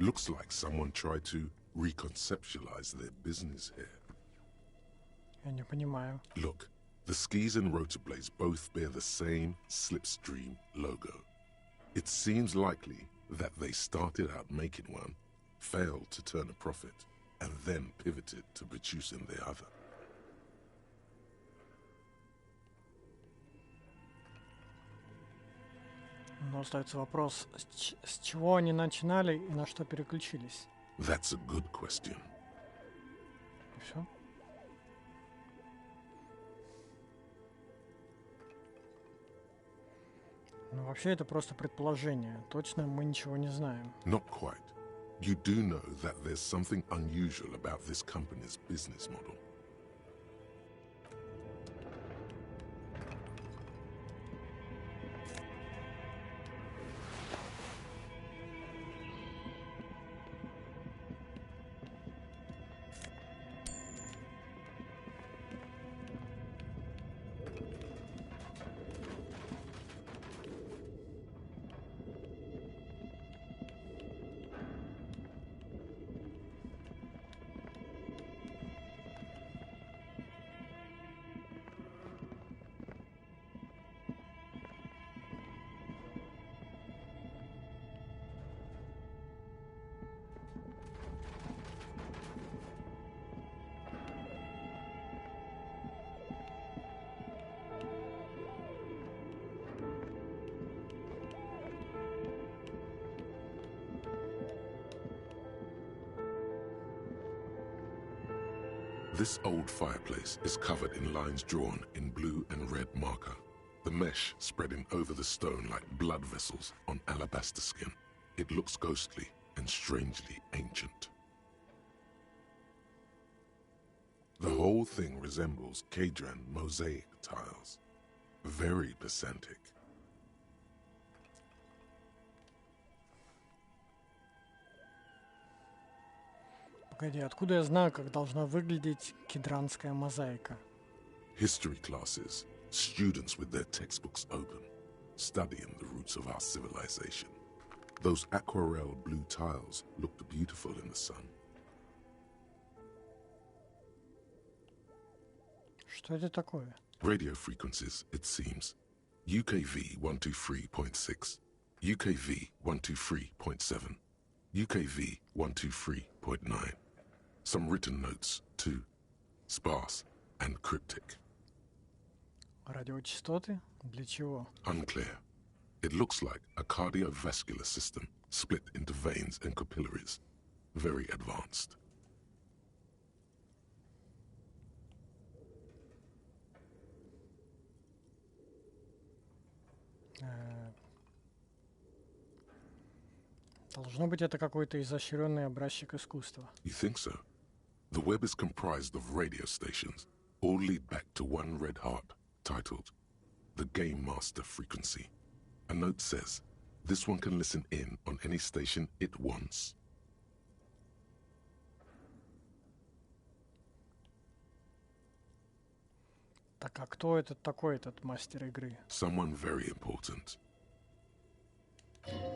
Looks like someone tried to reconceptualize their business here. Я не понимаю. Look, the skis and rotorblades both bear the same slipstream logo. It seems likely that they started out making one, failed to turn a profit, and then pivoted to producing the other. Но остается вопрос, с чего они начинали и на что переключились? That's a good question. И все? Ну, вообще, это просто предположение. Точно мы ничего не знаем. Not quite. You do know that there's something unusual about this company's business model. This old fireplace is covered in lines drawn in blue and red marker, the mesh spreading over the stone like blood vessels on alabaster skin. It looks ghostly and strangely ancient. The whole thing resembles Kajran mosaic tiles. Very pesantic. Погоди, откуда я знаю, как должна выглядеть кедранская мозаика? History classes, students with their textbooks open, studying the roots of our civilization. Those aquarelle blue tiles looked beautiful in the sun. Что это такое? Radio frequencies, it seems. UKV 123.6, UKV 123.7, UKV 123.9. Some written notes, too. Sparse and cryptic. Радиочастоты? Для чего? Unclear. It looks like a cardiovascular system split into veins and capillaries. Very advanced. Должно быть, это какой-то изощренный образчик искусства. You think so? The web is comprised of radio stations, all lead back to one red heart, titled The Game Master Frequency. A note says, this one can listen in on any station it wants. Так а кто этот такой, этот мастер игры? Someone very important.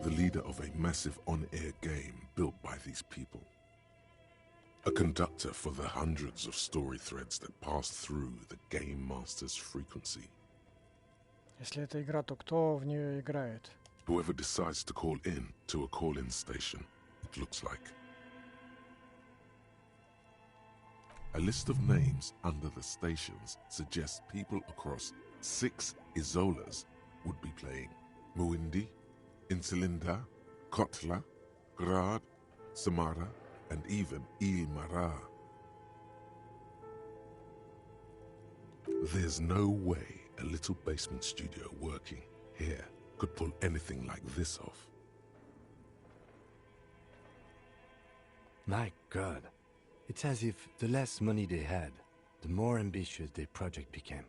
The leader of a massive on-air game built by these people. A conductor for the hundreds of story threads that pass through the Game Master's frequency. Если это игра, то кто в нее играет? Whoever decides to call in to a call-in station, it looks like. A list of names under the stations suggests people across 6 Isolas would be playing. Muindi, Insulinda, Kotla, Grad, Samara, and even Ilmara. There's no way a little basement studio working here could pull anything like this off. My God, it's as if the less money they had, the more ambitious their project became.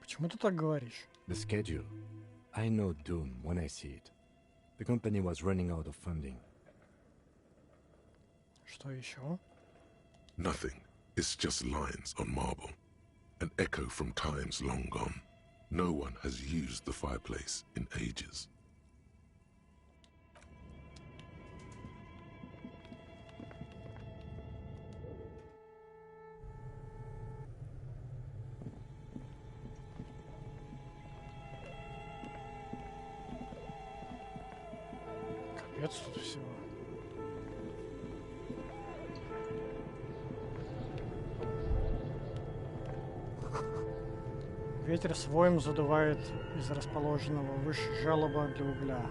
Почему ты так говоришь? The schedule. I know doom when I see it. The company was running out of funding. Что еще? Nothing. It's just lines on marble. An echo from times long gone. No one has used the fireplace in ages. Ветер своим задувает из расположенного выше желоба для угля.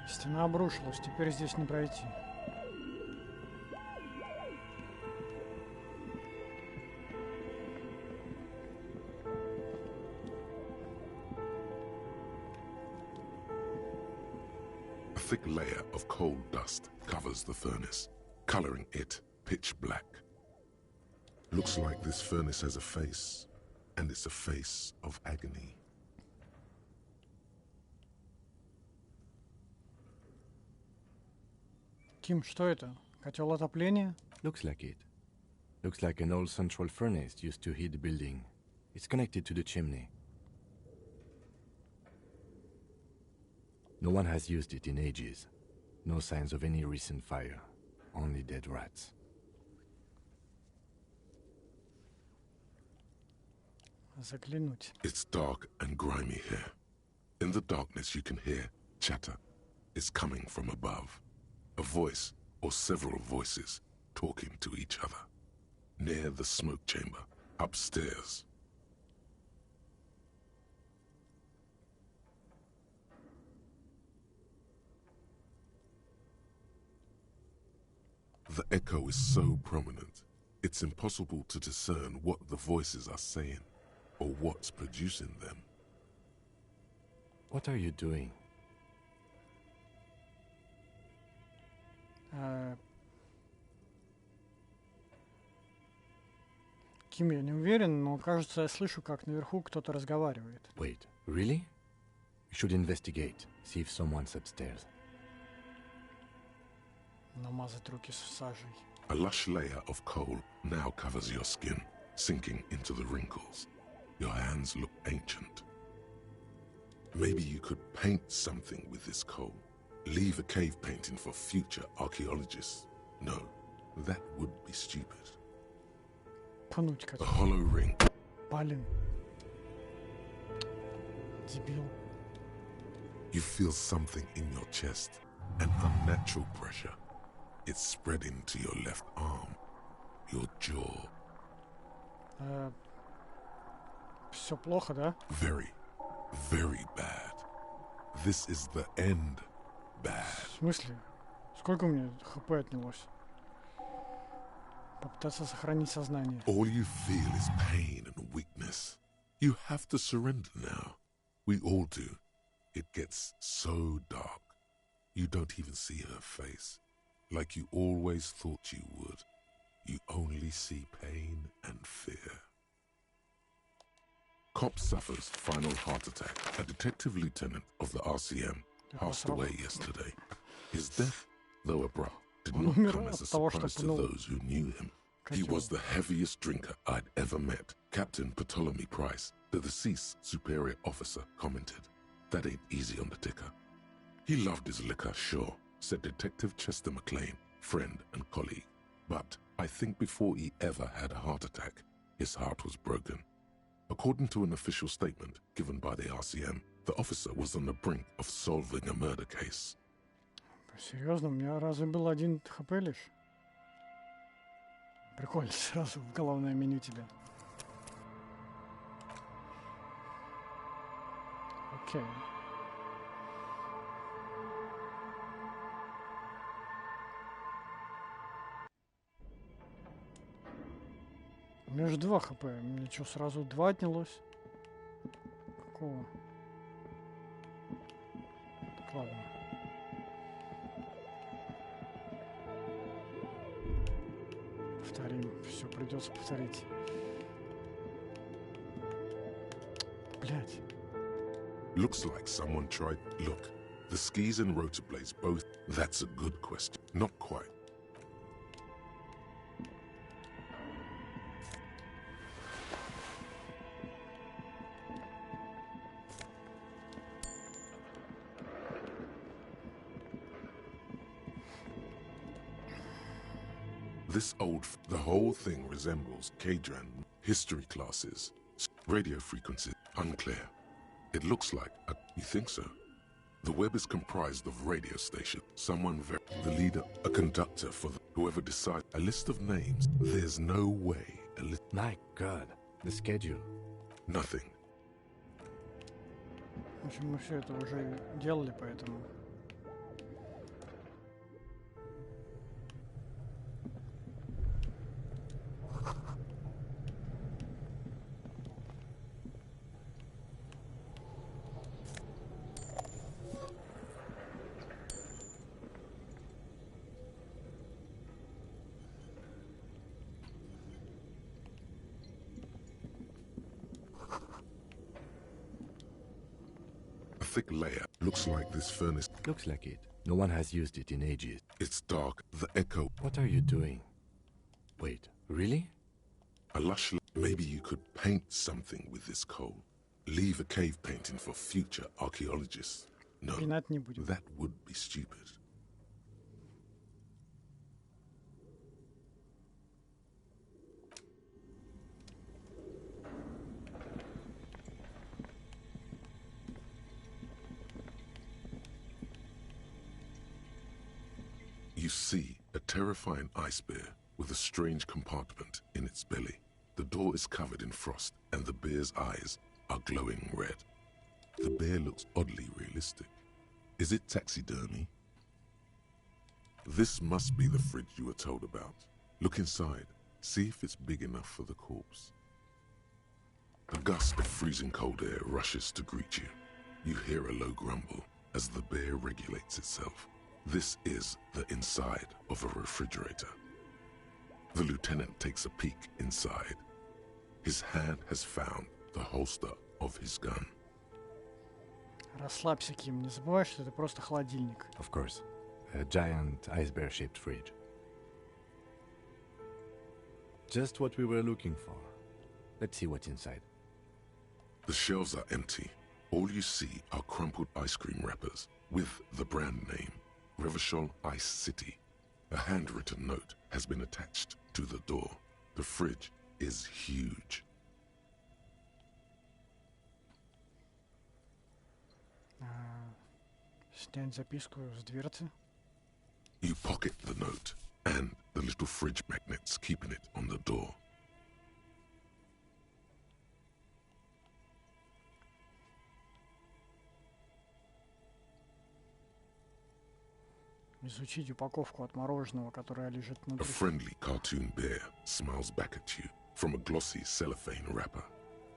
Стена обрушилась, теперь здесь не пройти. A thick layer of coal dust covers the furnace, coloring it pitch black. Looks like this furnace has a face, and it's a face of agony. Тим, что это? Котел отопления? Looks like it. Looks like an old central furnace used to heat the building. It's connected to the chimney. No one has used it in ages. No signs of any recent fire. Only dead rats. Заглянуть. It's dark and grimy here. In the darkness you can hear chatter. It's coming from above. A voice or several voices talking to each other. Near the smoke chamber, upstairs. The echo is so prominent, it's impossible to discern what the voices are saying or what's producing them. What are you doing? Ким, я не уверен, но кажется, я слышу, как наверху кто-то разговаривает. Wait, really? We should investigate. See if someone's upstairs. Намазать руки сажей. A lush layer of coal now covers your skin, sinking into the wrinkles. Your hands look ancient. Maybe you could paint something with this coal. Leave a cave painting for future archaeologists. No, that would be stupid. Пнуть A котел. hollow ring. Блин. Дебил. You feel something in your chest, an unnatural pressure. It's spreading to your left arm, your jaw. Все плохо, да? Very, very bad. This is the end bad. В смысле? Сколько у меня хп отнялось? Попытаться сохранить сознание. All you feel is pain and weakness. You have to surrender now. We all do. It gets so dark. You don't even see her face. Like you always thought you would. You only see pain and fear. Cop suffers final heart attack. A detective lieutenant of the RCM passed away yesterday. His death, though abrupt, did not come as a surprise to those who knew him. He was the heaviest drinker I'd ever met. Captain Ptolemy Price, the deceased superior officer, commented. That ain't easy on the ticker. He loved his liquor, sure, said Detective Chester McLean, friend and colleague. But I think before he ever had a heart attack, his heart was broken. According to an official statement given by the RCM, the officer was on the brink of solving a murder case. Серьезно, у меня разве был один хп лишь? Прикольно, сразу в головное меню тебе. Окей. У меня же 2 хп. Мне что, сразу 2 отнялось? Какого? Так, ладно. Повторим. Все, придется повторить. Блять. Looks like someone tried. Look, the skis and rotor blades both. That's a good question. Not quite. This the whole thing resembles K-Dran history classes. Radio frequency, unclear. It looks like you think so? The web is comprised of radio stations. The leader, a conductor for whoever decides. A list of names. There's no way. My God, the schedule. Nothing. В общем, мы все это уже делали, поэтому... Thick layer. Looks like this furnace. Looks like it. No one has used it in ages. It's dark. The echo. What are you doing? Wait, really? A lush. Maybe you could paint something with this coal. Leave a cave painting for future archaeologists. No, Пинать не будем. that would be stupid. You see a terrifying ice bear with a strange compartment in its belly. The door is covered in frost and the bear's eyes are glowing red. The bear looks oddly realistic. Is it taxidermy? This must be the fridge you were told about. Look inside. See if it's big enough for the corpse. A gust of freezing cold air rushes to greet you. You hear a low grumble as the bear regulates itself. This is the inside of a refrigerator. The lieutenant takes a peek inside. His hand has found the holster of his gun. Расслабься, Ким. Не забывай, что это просто холодильник. Of course. A giant ice bear-shaped fridge. Just what we were looking for. Let's see what's inside. The shelves are empty. All you see are crumpled ice cream wrappers with the brand name, Revachol Ice City. A handwritten note has been attached to the door. The fridge is huge. Снять записку с дверцы. You pocket the note and the little fridge magnets keeping it on the door. Изучить упаковку от мороженого, которая лежит A внутри. friendly cartoon bear smiles back at you from a glossy cellophane wrapper.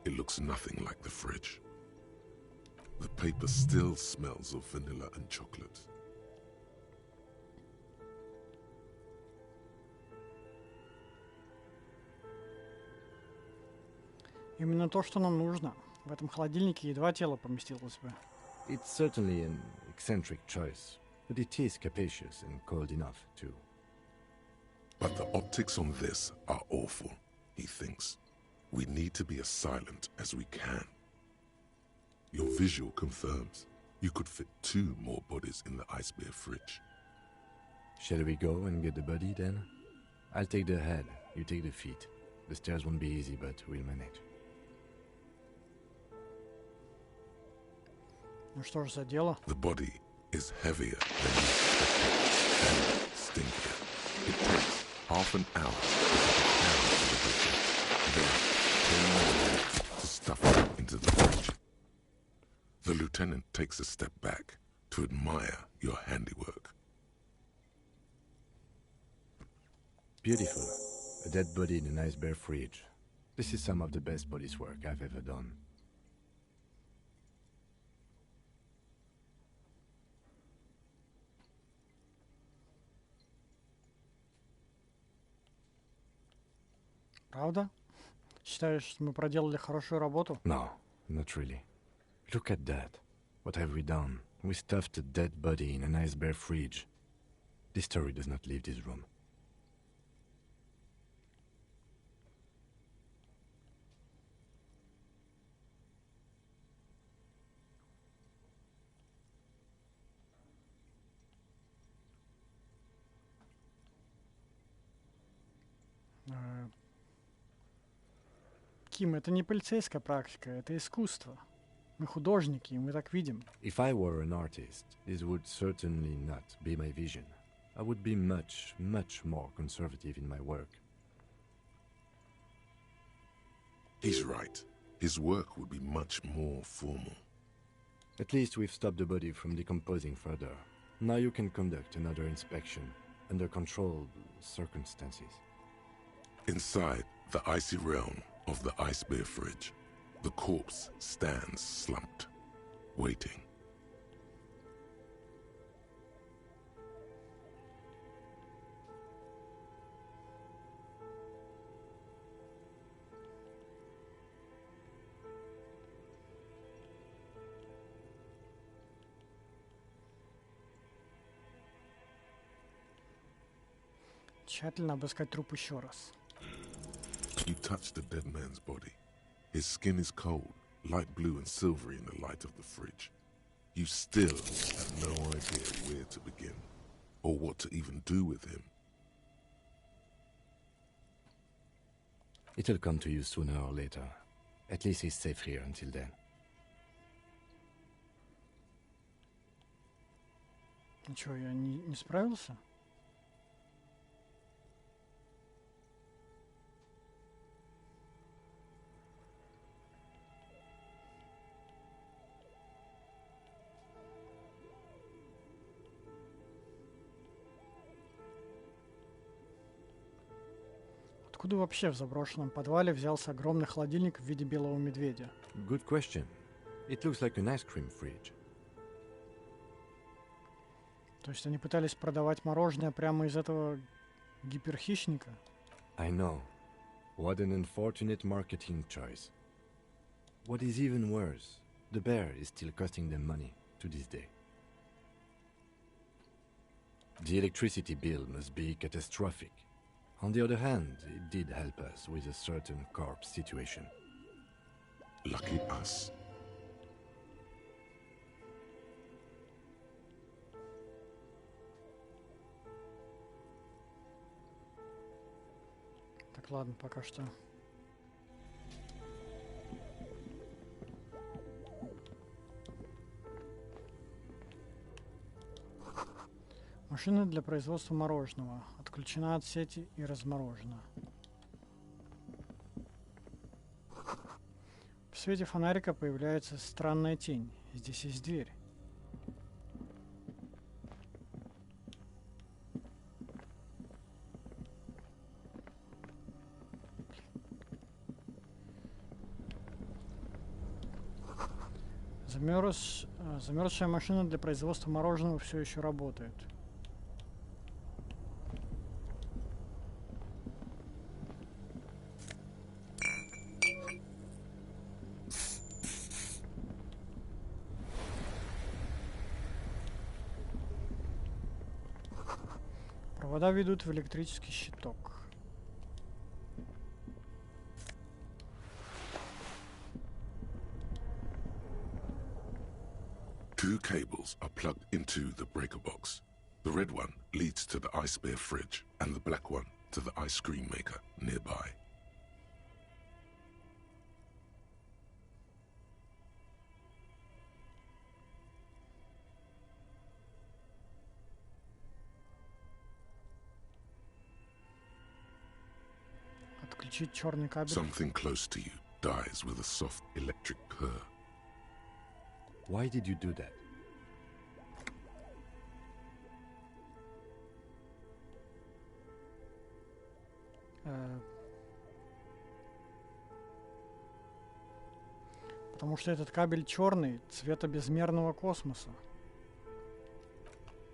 It looks nothing like the fridge. The paper still smells of vanilla and chocolate. Именно то, что нам нужно. В этом холодильнике едва тело поместилось бы. It's certainly an eccentric choice, but it is capacious and cold enough, too. But the optics on this are awful, he thinks. We need to be as silent as we can. Your visual confirms you could fit 2 more bodies in the ice bear fridge. Shall we go and get the body, then? I'll take the head, you take the feet. The stairs won't be easy, but we'll manage. Ну что ж за дело? The body is heavier than you expected and stinkier. It takes half an hour to get it down to the butcher, then 10 more minutes to stuff it into the fridge. The lieutenant takes a step back to admire your handiwork. Beautiful. A dead body in an ice bear fridge. This is some of the best police work I've ever done. Правда? Считаешь, что мы проделали хорошую работу? No, not really. Look at that. What have we done? We stuffed a dead body in an ice bear fridge. This story does not leave this room. Ким, это не полицейская практика, это искусство. Мы художники, и мы так видим. If I were an artist, this would certainly not be my vision. I would be much, much more conservative in my work. He's right. His work would be much more formal. At least we've stopped the body from decomposing further. Now you can conduct another inspection under controlled circumstances. Inside the icy realm of the ice bear fridge, the corpse stands slumped, waiting. Тщательно обыскать труп еще раз. You touch the dead man's body. His skin is cold, light blue and silvery in the light of the fridge. You still have no idea where to begin, or what to even do with him. It'll come to you sooner or later. At least he's safe here until then. Ну что, я не справился? Откуда вообще в заброшенном подвале взялся огромный холодильник в виде белого медведя? Good question. It looks like an ice cream fridge. То есть они пытались продавать мороженое прямо из этого гиперхищника? I know. What an unfortunate marketing choice. What is even worse, the bear is still costing them money to this day. The electricity bill must be catastrophic. On the other hand, it did help us with a certain corpse situation. Lucky us. Так, ладно, пока что. Машина для производства мороженого. Отключена от сети и разморожена. В свете фонарика появляется странная тень. Здесь есть дверь. Замерзшая машина для производства мороженого все еще работает. Провода ведут в электрический щиток. Two cables are plugged into the breaker box. The red one leads to the ice bear fridge, and the black one to the ice cream maker nearby. Отключить черный кабель. Something close to you dies with a soft electric purr. Why did you do that? Потому что этот кабель черный, цвета безмерного космоса.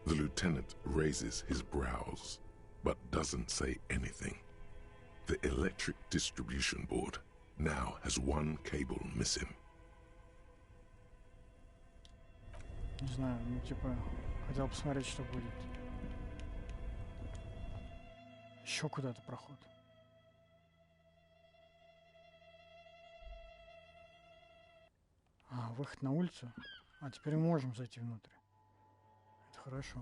The lieutenant raises his brows, but doesn't say anything. The electric distribution board now has one cable missing. Не знаю, ну типа, хотел посмотреть, что будет. Еще куда-то проход. А, выход на улицу. А теперь мы можем зайти внутрь. Это хорошо.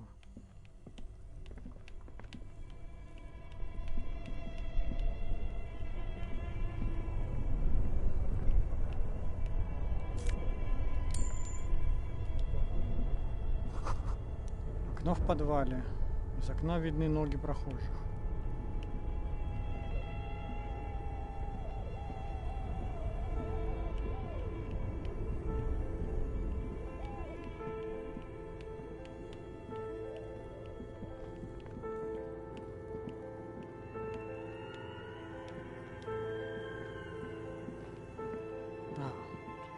Окно в подвале. Из окна видны ноги прохожих.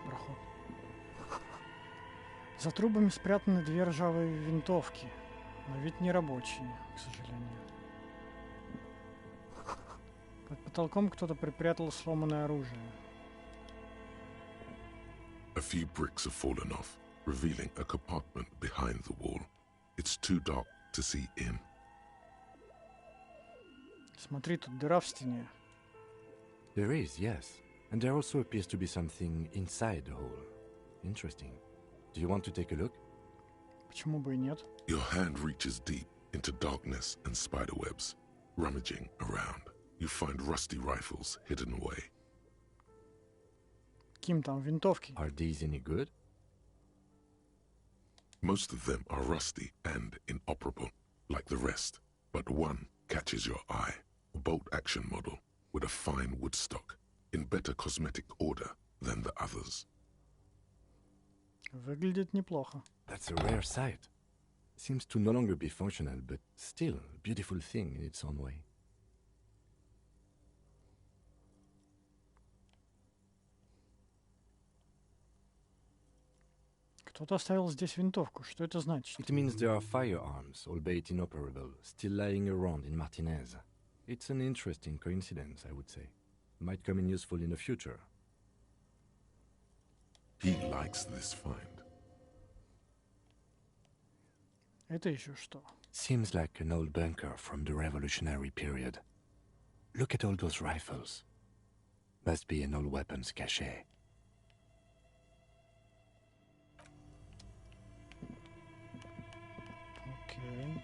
Проход. За трубами спрятаны две ржавые винтовки, но ведь не рабочие, к сожалению. Под потолком кто-то припрятал сломанное оружие. A few bricks have fallen off, revealing a compartment behind the wall. It's too dark to see in. Смотри, тут дыра в стене. There is, yes. And there also appears to be something inside the hole. Interesting. Do you want to take a look? Почему бы и нет? Your hand reaches deep into darkness and spiderwebs. Rummaging around, you find rusty rifles hidden away. Каким там винтовки? Are these any good? Most of them are rusty and inoperable, like the rest, but one catches your eye. A bolt-action model with a fine wood stock, in better cosmetic order than the others. Выглядит неплохо. That's a rare sight. Seems to no longer be functional, but still a beautiful thing in its own way. Кто-то оставил здесь винтовку. Что это значит? It means there are firearms, albeit inoperable, still lying around in Martinez. It's an interesting coincidence, I would say. Might come in useful in the future. He likes this find. Это еще что? Seems like an old bunker from the revolutionary period. Look at all those rifles. Must be an old weapons cache. Окей.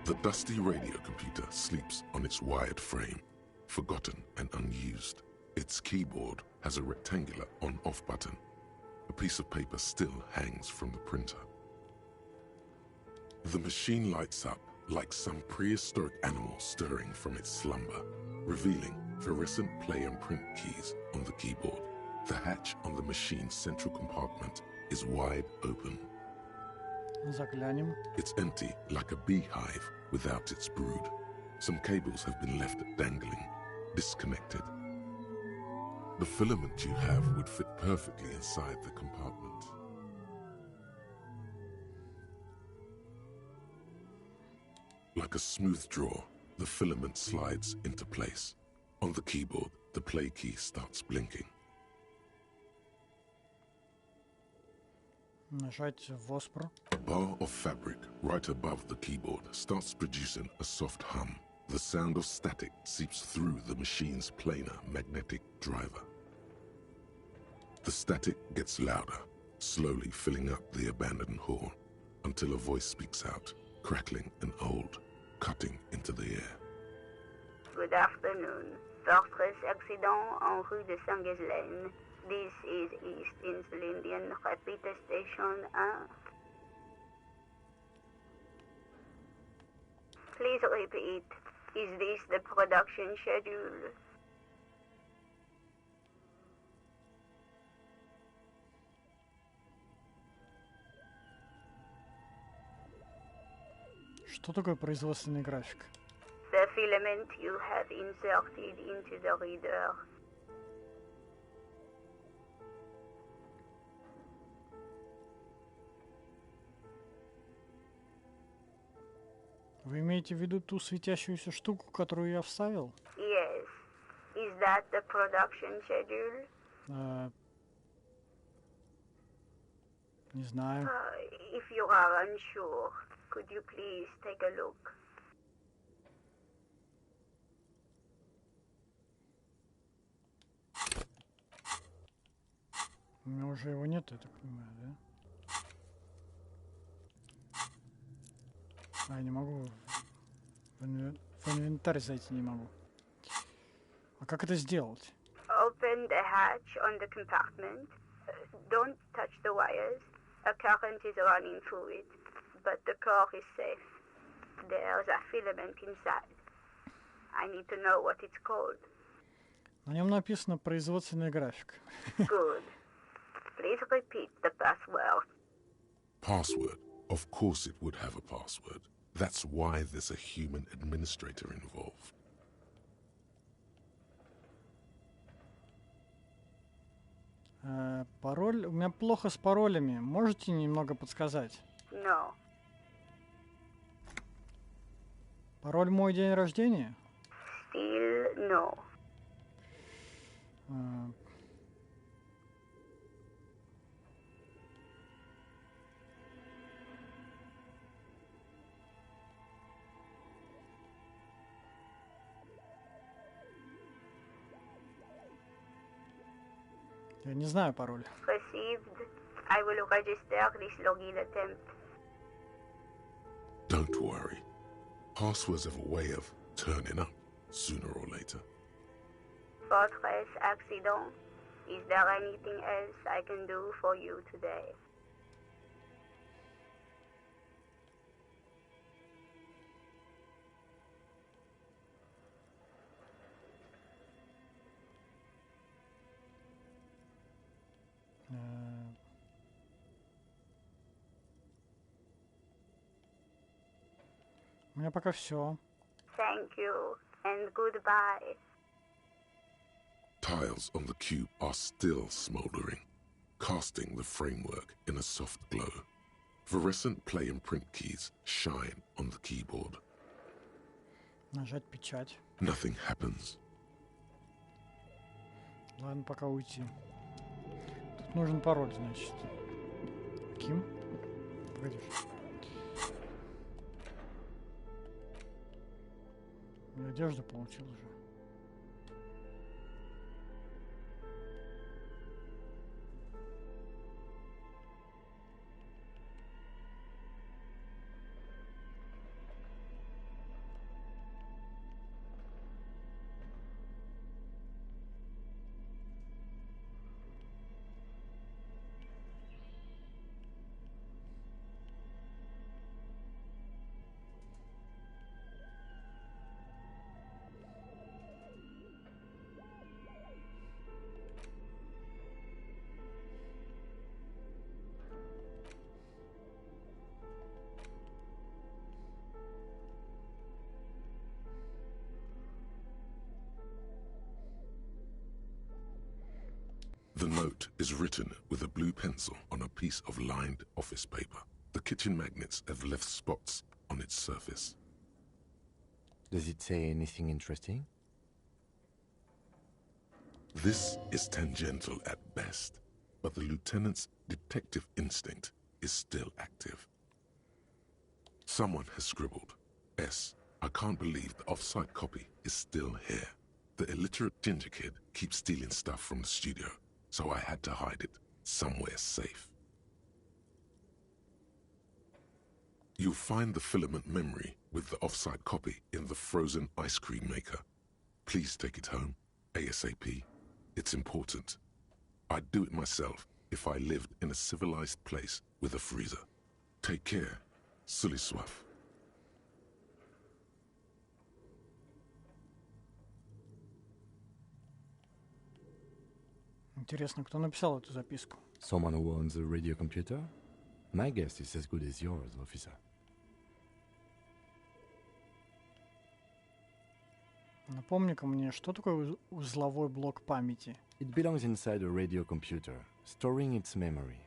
The dusty radio computer sleeps on its wired frame, forgotten and unused. Its keyboard has a rectangular on-off button. A piece of paper still hangs from the printer. The machine lights up like some prehistoric animal stirring from its slumber, revealing fluorescent play and print keys on the keyboard. The hatch on the machine's central compartment is wide open. Заглянем. It's empty like a beehive without its brood. Some cables have been left dangling, disconnected. The filament you have would fit perfectly inside the compartment. Like a smooth draw, the filament slides into place. On the keyboard, the play key starts blinking. Нажать Воспр. A bar of fabric right above the keyboard starts producing a soft hum. The sound of static seeps through the machine's planar magnetic driver. The static gets louder, slowly filling up the abandoned hall, until a voice speaks out, crackling and old, cutting into the air. Good afternoon. Fortress accident en rue de Saint-Ghislaine. This is East Insulindian Repeater Station 1. Please repeat. Is this the production schedule? Что такое производственный график? The filament you have inserted into the reader. Вы имеете в виду ту светящуюся штуку, которую я вставил? Yes. Is that the production schedule? Не знаю. If you are unsure, could you please take a look? У меня уже его нет, я так понимаю, да? А, я не могу. В инвентарь зайти не могу. А как это сделать? Open the hatch on the compartment. Don't touch the wires. A current is running through it, but the core is safe. There's a filament inside. I need to know what it's called. На нем написано производственная графика. Good. Please repeat the password. Password. Of course it would have a password. That's why there's a human administrator involved. Пароль? У меня плохо с паролями. Можете немного подсказать? No. Пароль мой день рождения? Still no. Я не знаю пароль. Received. I will register this login attempt. Don't worry. Passwords have a way of turning up sooner or later. Fortress accident. Is there anything else I can do for you today? У меня пока все. Thank you and goodbye. Tiles on the cube are still smoldering, casting the framework in a soft glow. Fluorescent play and print keys shine on the keyboard. Нажать печать. Nothing happens. Ладно, пока уйти. Тут нужен пароль, значит. Ким? Погоди. Я одежду получил уже. The note is written with a blue pencil on a piece of lined office paper. The kitchen magnets have left spots on its surface. Does it say anything interesting? This is tangential at best, but the lieutenant's detective instinct is still active. Someone has scribbled, S. I can't believe the off-site copy is still here. The illiterate ginger kid keeps stealing stuff from the studio, so I had to hide it somewhere safe. You'll find the filament memory with the off-site copy in the frozen ice cream maker. Please take it home, ASAP. It's important. I'd do it myself if I lived in a civilized place with a freezer. Take care, Suliswaf. Интересно, кто написал эту записку? Someone who owns a radio computer? My guess is as good as yours, officer. Напомни-ка мне, что такое узловой блок памяти? It belongs inside a radio computer, storing its memory.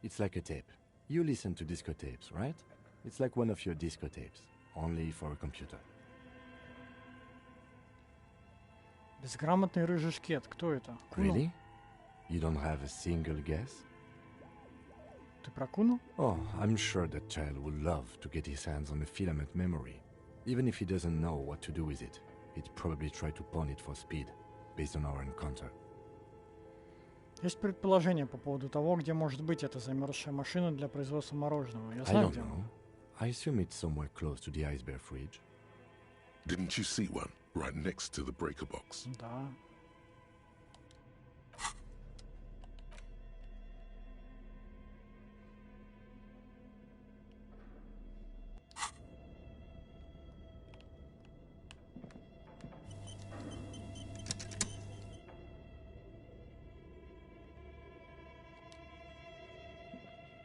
It's like a tape. You listen to disco tapes, right? It's like one of your disco tapes, only for a computer. Безграмотный рыжий шкет. Кто это? Куну? Really? You don't have a single guess? Ты про Куну? Oh, I'm sure that child would love to get his hands on a filament memory. Even if he doesn't know what to do with it, he'd probably try to pawn it for speed, based on our encounter. Есть предположение по поводу того, где может быть эта замерзшая машина для производства мороженого. Я I знаю, don't где она. know. I assume it's somewhere close to the iceberg fridge. Didn't you see one right next to the breaker box? Да.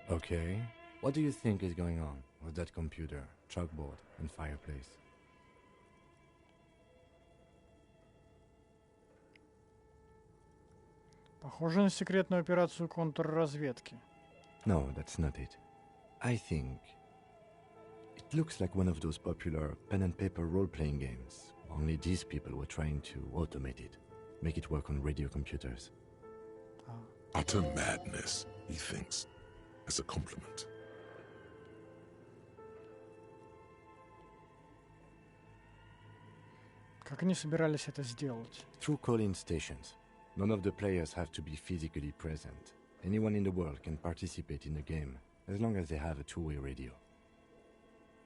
Okay. What do you think is going on with that computer, chalkboard, and fireplace? Похоже на секретную операцию контрразведки. No, that's not it. I think it looks like one of those popular pen and paper role-playing games. Only these people were trying to automate it, make it work on radio computers. Utter madness, he thinks, as a compliment. Как они собирались это сделать? Through call-in stations. None of the players have to be physically present. Anyone in the world can participate in the game, as long as they have a two-way radio.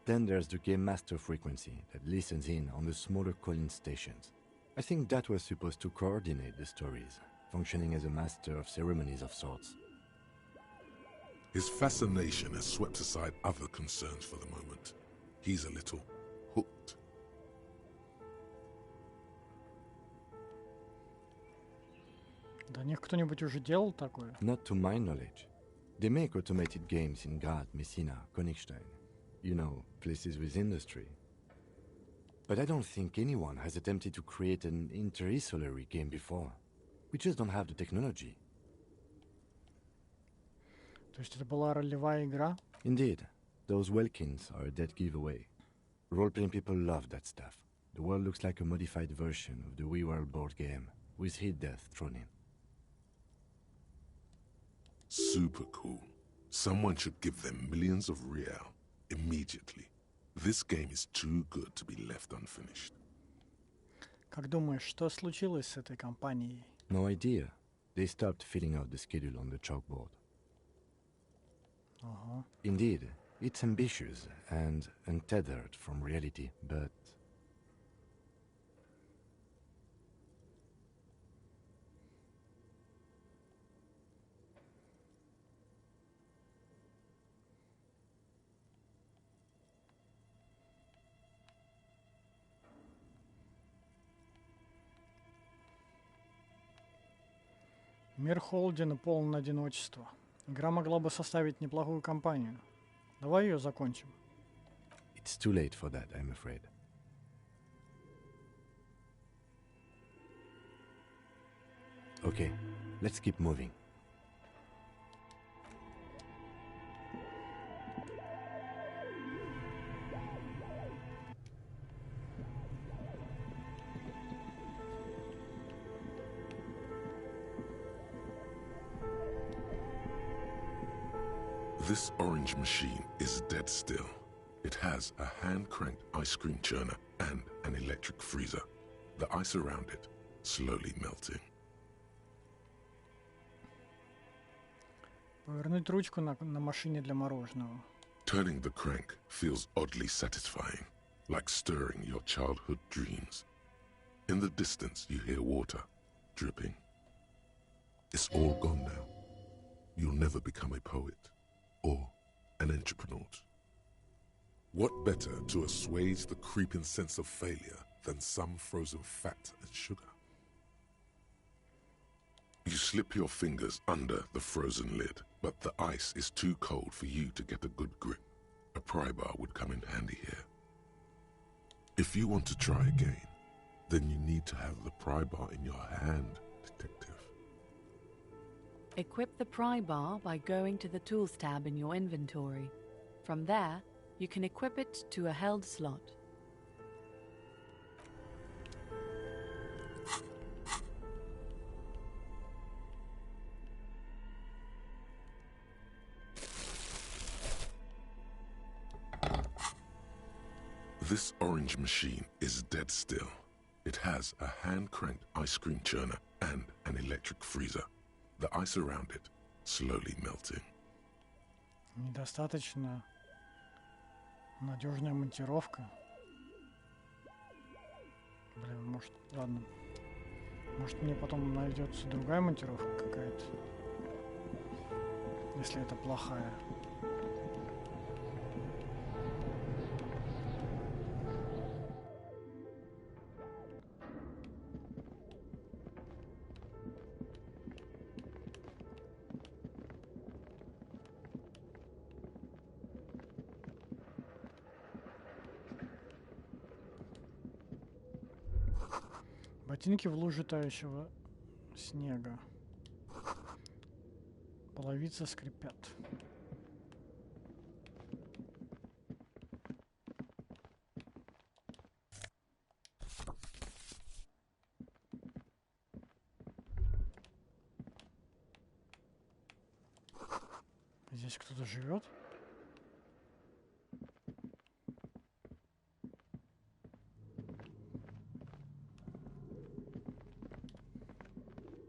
Then there's the game master frequency that listens in on the smaller call-in stations. I think that was supposed to coordinate the stories, functioning as a master of ceremonies of sorts. His fascination has swept aside other concerns for the moment. He's a little hooked. Да них кто-нибудь уже делал такое? Not to my knowledge. They make automated games in Graz, Messina, Königstein. You know, places with industry. But I don't think anyone has attempted to create an inter-isolary game before. We just don't have the technology. То есть это была ролевая игра? Indeed, those Welkins are a dead giveaway. Role-playing people love that stuff. The world looks like a modified version of the We World board game, with hit death thrown in. Super cool. Someone should give them millions of real immediately. This game is too good to be left unfinished. Как думаешь, что случилось с этой компанией? No idea. They stopped filling out the schedule on the chalkboard. Ага. Indeed, it's ambitious and untethered from reality, but... Мир Холдена полон одиночества. Игра могла бы составить неплохую компанию. Давай ее закончим. It's too late for that, I'm afraid. Okay, let's keep moving. This orange machine is dead still. It has a hand-cranked ice cream churner and an electric freezer. The ice around it slowly melting. Повернуть ручку на машине для мороженого. Turning the crank feels oddly satisfying, like stirring your childhood dreams. In the distance, you hear water dripping. It's all gone now. You'll never become a poet or an entrepreneur. What better to assuage the creeping sense of failure than some frozen fat and sugar? You slip your fingers under the frozen lid, but the ice is too cold for you to get a good grip. A pry bar would come in handy here. If you want to try again, then you need to have the pry bar in your hand, detective. Equip the pry bar by going to the Tools tab in your inventory. From there, you can equip it to a held slot. This orange machine is dead still. It has a hand-cranked ice cream churner and an electric freezer. the ice around it slowly melting. Недостаточно надежная монтировка. Блин, может, ладно. Может, мне потом найдется другая монтировка какая-то, если это плохая. Ботинки в луже тающего снега. Половицы скрипят. Здесь кто-то живет?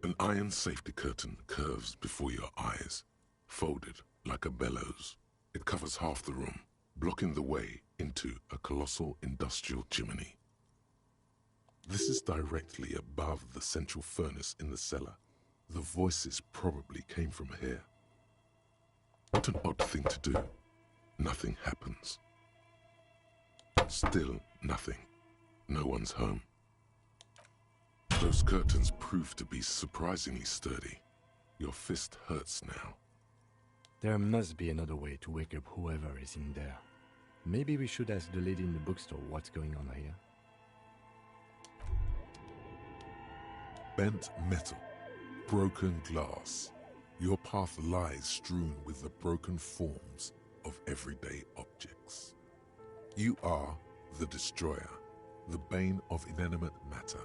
An iron safety curtain curves before your eyes, folded like a bellows. It covers half the room, blocking the way into a colossal industrial chimney. This is directly above the central furnace in the cellar. The voices probably came from here. What an odd thing to do. Nothing happens. Still nothing. No one's home. Those curtains prove to be surprisingly sturdy. Your fist hurts now. There must be another way to wake up whoever is in there. Maybe we should ask the lady in the bookstore what's going on here. Bent metal, broken glass. Your path lies strewn with the broken forms of everyday objects. You are the destroyer, the bane of inanimate matter.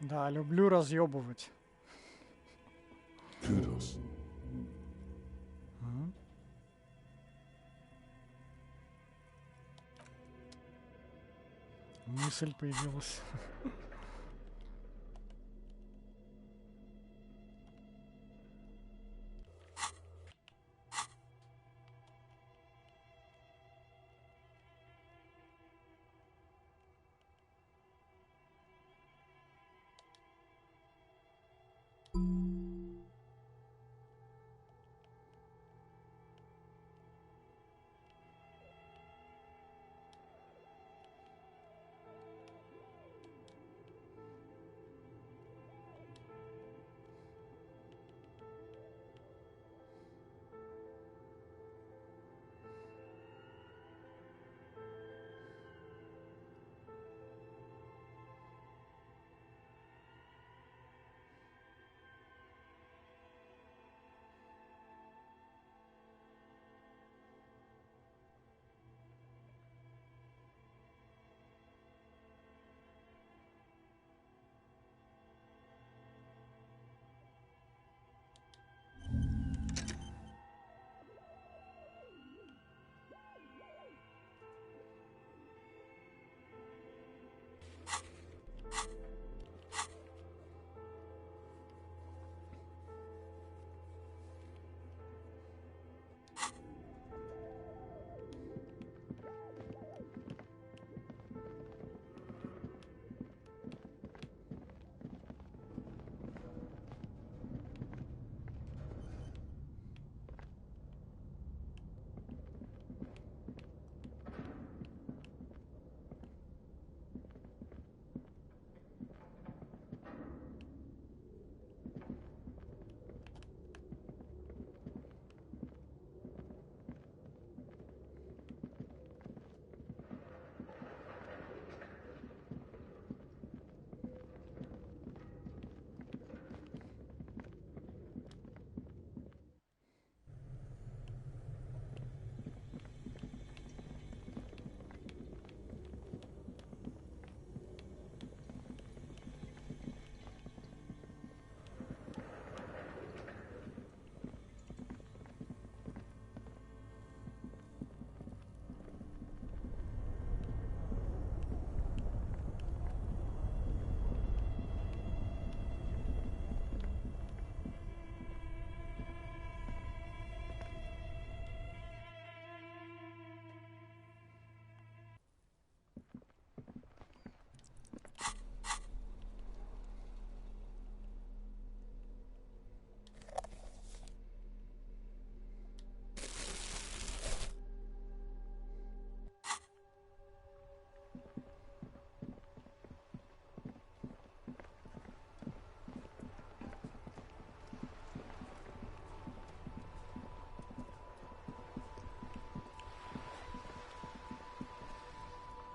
Да, люблю разъебывать. Kudos. Мысль появилась.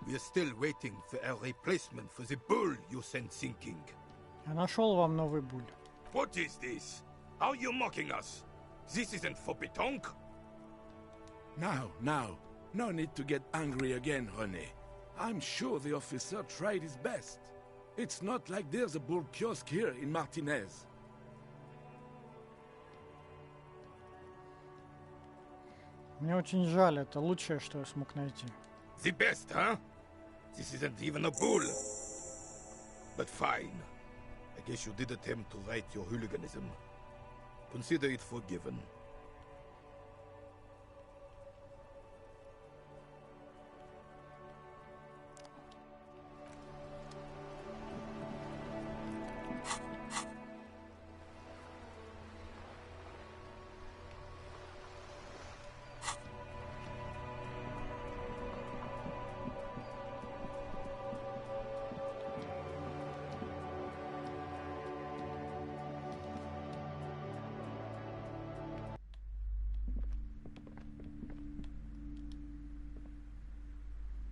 We are still waiting for a replacement for the bull you sent sinking. Я нашел вам новый буль. What is this? Are you mocking us? This isn't for pétanque. Now. No need to get angry again, René. I'm sure the officer tried his best. It's not like there's a bull kiosk here in Martinez. Мне очень жаль, это лучшее, что я смог найти. The best, huh? This isn't even a bull. But fine. I guess you did attempt to right your hooliganism. Consider it forgiven.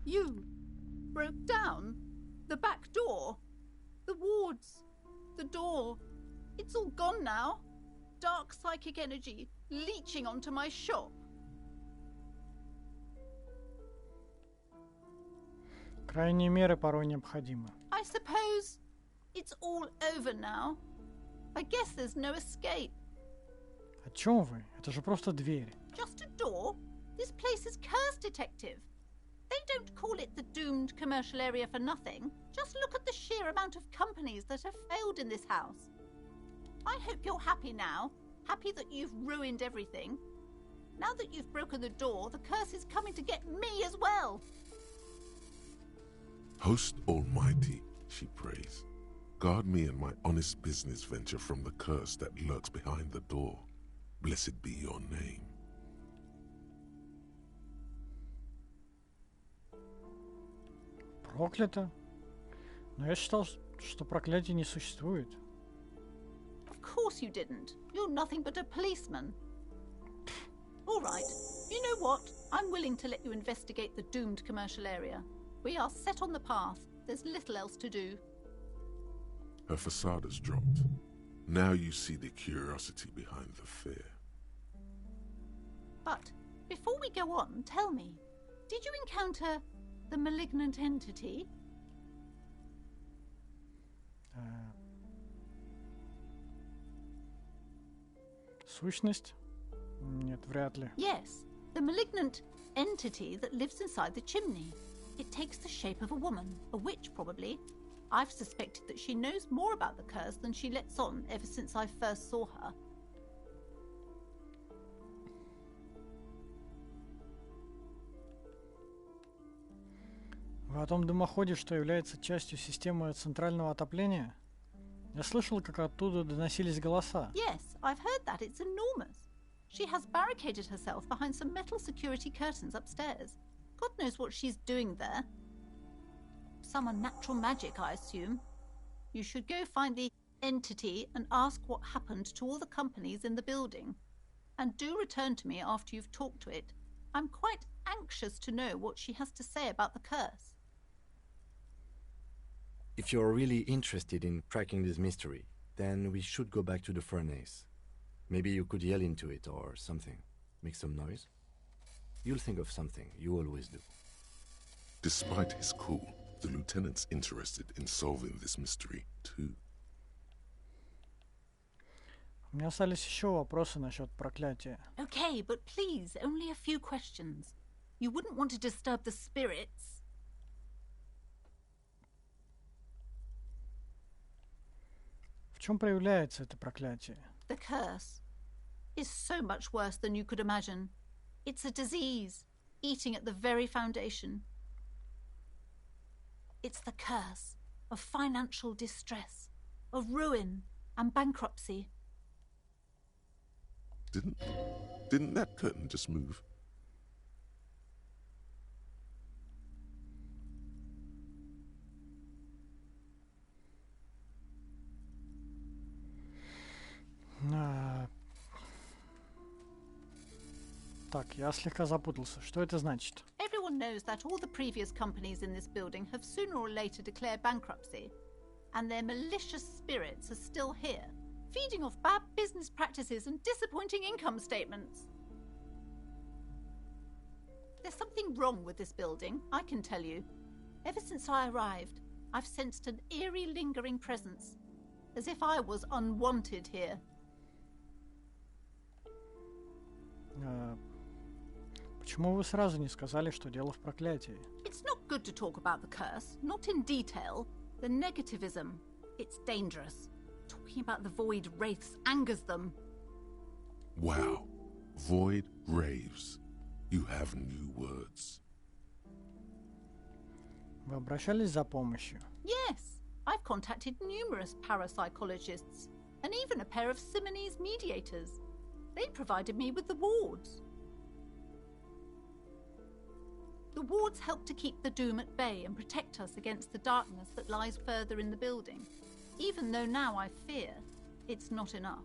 You broke down the back door, the wards, the door. It's all gone now. Dark psychic energy leeching onto my shop. Крайние меры порой необходимы. I suppose it's all over now. I guess there's no escape. О чем вы? Это же просто дверь. Just a door? This place is curse detective. They don't call it the doomed commercial area for nothing. Just look at the sheer amount of companies that have failed in this house. I hope you're happy now. Happy that you've ruined everything. Now that you've broken the door, the curse is coming to get me as well. Host Almighty, she prays, guard me and my honest business venture from the curse that lurks behind the door. Blessed be your name. Проклято? Но я считал, что проклятий не существует. Of course you didn't. You're nothing but a policeman. All right. You know what? I'm willing to let you investigate the doomed commercial area. We are set on the path. There's little else to do. Her facade has dropped. Now you see the curiosity behind the fear. But before we go on, tell me, did you encounter the malignant entity? Сущность? Нет, вряд ли. Yes, the malignant entity that lives inside the chimney. It takes the shape of a woman, a witch probably. I've suspected that she knows more about the curse than she lets on ever since I first saw her. Вы о том дымоходе, что является частью системы центрального отопления? Я слышал, как оттуда доносились голоса. Yes, I've heard that. It's enormous. She has barricaded herself behind some metal security curtains upstairs. God knows what she's doing there. Some unnatural magic, I assume. You should go find the entity and ask what happened to all the companies in the building. And do return to me after you've talked to it. I'm quite anxious to know what she has to say about the curse. If you're really interested in cracking this mystery, then we should go back to the furnace. Maybe you could yell into it or something. Make some noise. You'll think of something. You always do. Despite his cool, the lieutenant's interested in solving this mystery too. У меня остались еще вопросы насчет проклятия. Okay, but please, only a few questions. You wouldn't want to disturb the spirits. В чем проявляется это проклятие? The curse is so much worse than you could imagine. It's a disease, eating at the very foundation. It's the curse of financial distress, of ruin and bankruptcy. Didn't that curtain just move? Так, я слегка запутался. Что это значит? Everyone Everyone knows that all the previous companies in this building have sooner or later declared bankruptcy, and their malicious spirits are still here, feeding off bad business practices and disappointing income statements. There's something wrong with this building, I can tell you. Ever since I arrived, I've sensed an eerie lingering presence, as if I was unwanted here. Почему вы сразу не сказали, что дело в проклятии? It's not good to talk about the curse, not in detail. The negativism, it's dangerous. Talking about the void wraiths angers them. Wow. Void raves. You have new words. Вы обращались за помощью? Yes, I've contacted numerous parapsychologists, and even a pair of Simonese mediators. They provided me with the wards. The wards help to keep the doom at bay and protect us against the darkness that lies further in the building, even though now I fear it's not enough.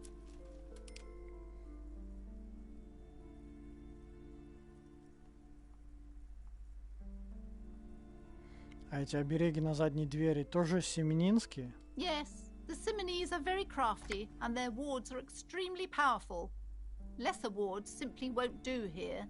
А эти обереги на задней двери тоже семенинские? Yes, the Simonese are very crafty, and their wards are extremely powerful. Lesser wards simply won't do here.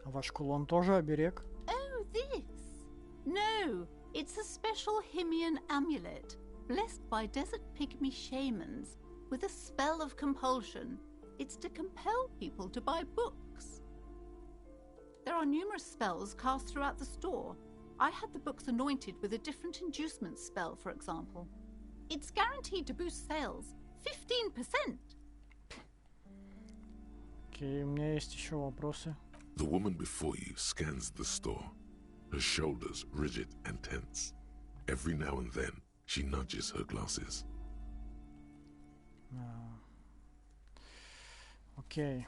А ваш кулон тоже оберег? Oh, this? No, it's a special Himian amulet, blessed by desert pygmy shamans, with a spell of compulsion. It's to compel people to buy books. There are numerous spells cast throughout the store. I had the books anointed with a different inducement spell, for example. It's guaranteed to boost sales 15%. Окей, у меня есть еще вопросы. The woman before you scans the store, her shoulders rigid and tense. Every now and then, she nudges her glasses. Окей.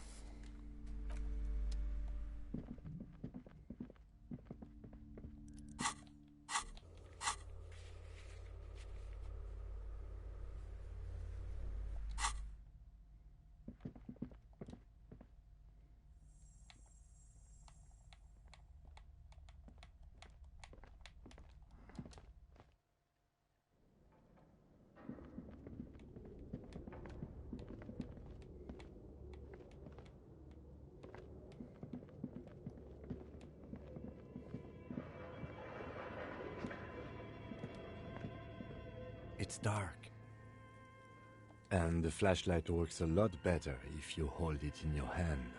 It's dark. And the flashlight works a lot better if you hold it in your hand.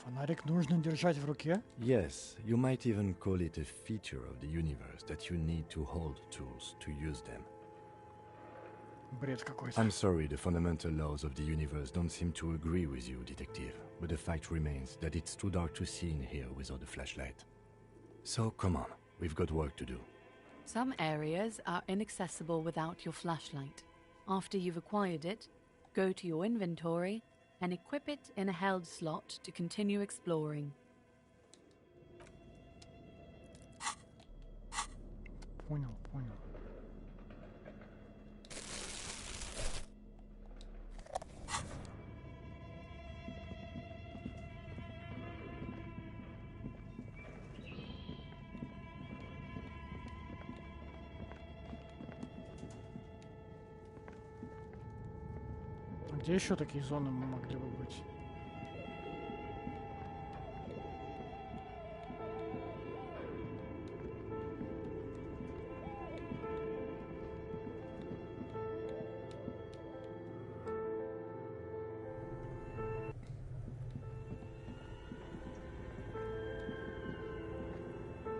Фонарик нужно держать в руке? Yes, you might even call it a feature of the universe that you need to hold tools to use them. Бред какой-то. I'm sorry, the fundamental laws of the universe don't seem to agree with you, detective. But the fact remains that it's too dark to see in here without a flashlight. So come on, we've got work to do. Some areas are inaccessible without your flashlight. After you've acquired it, go to your inventory and equip it in a held slot to continue exploring. Понял. Где еще такие зоны могли бы быть?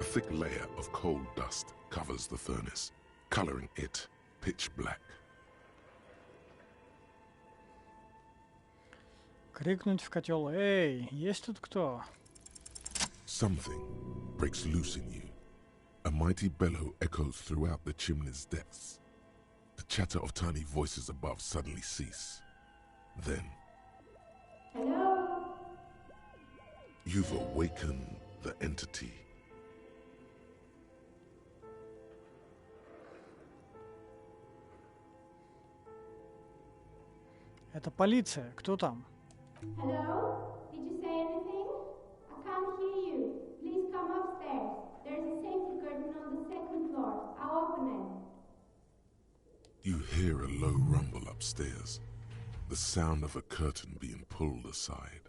A thick layer of coal dust covers the furnace, coloring it pitch black. Крикнуть в котел: «Эй, есть тут кто?» Something breaks loose in you. A mighty bellow echoes throughout the chimney's depths. The chatter of tiny voices above suddenly cease. Then, you've awakened the entity. Это полиция. Кто там? Hello? Did you say anything? I can't hear you. Please come upstairs. There's a safety curtain on the second floor. I'll open it. You hear a low rumble upstairs, the sound of a curtain being pulled aside.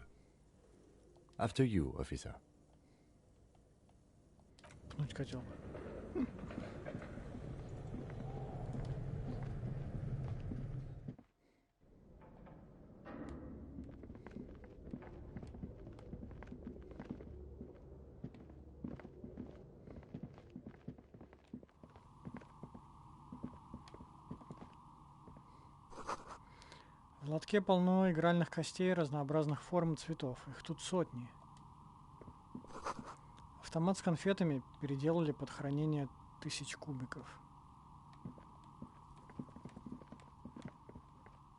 After you, officer. Пнуть котел. В лотке полно игральных костей разнообразных форм и цветов. Их тут сотни. Автомат с конфетами переделали под хранение 1000 кубиков.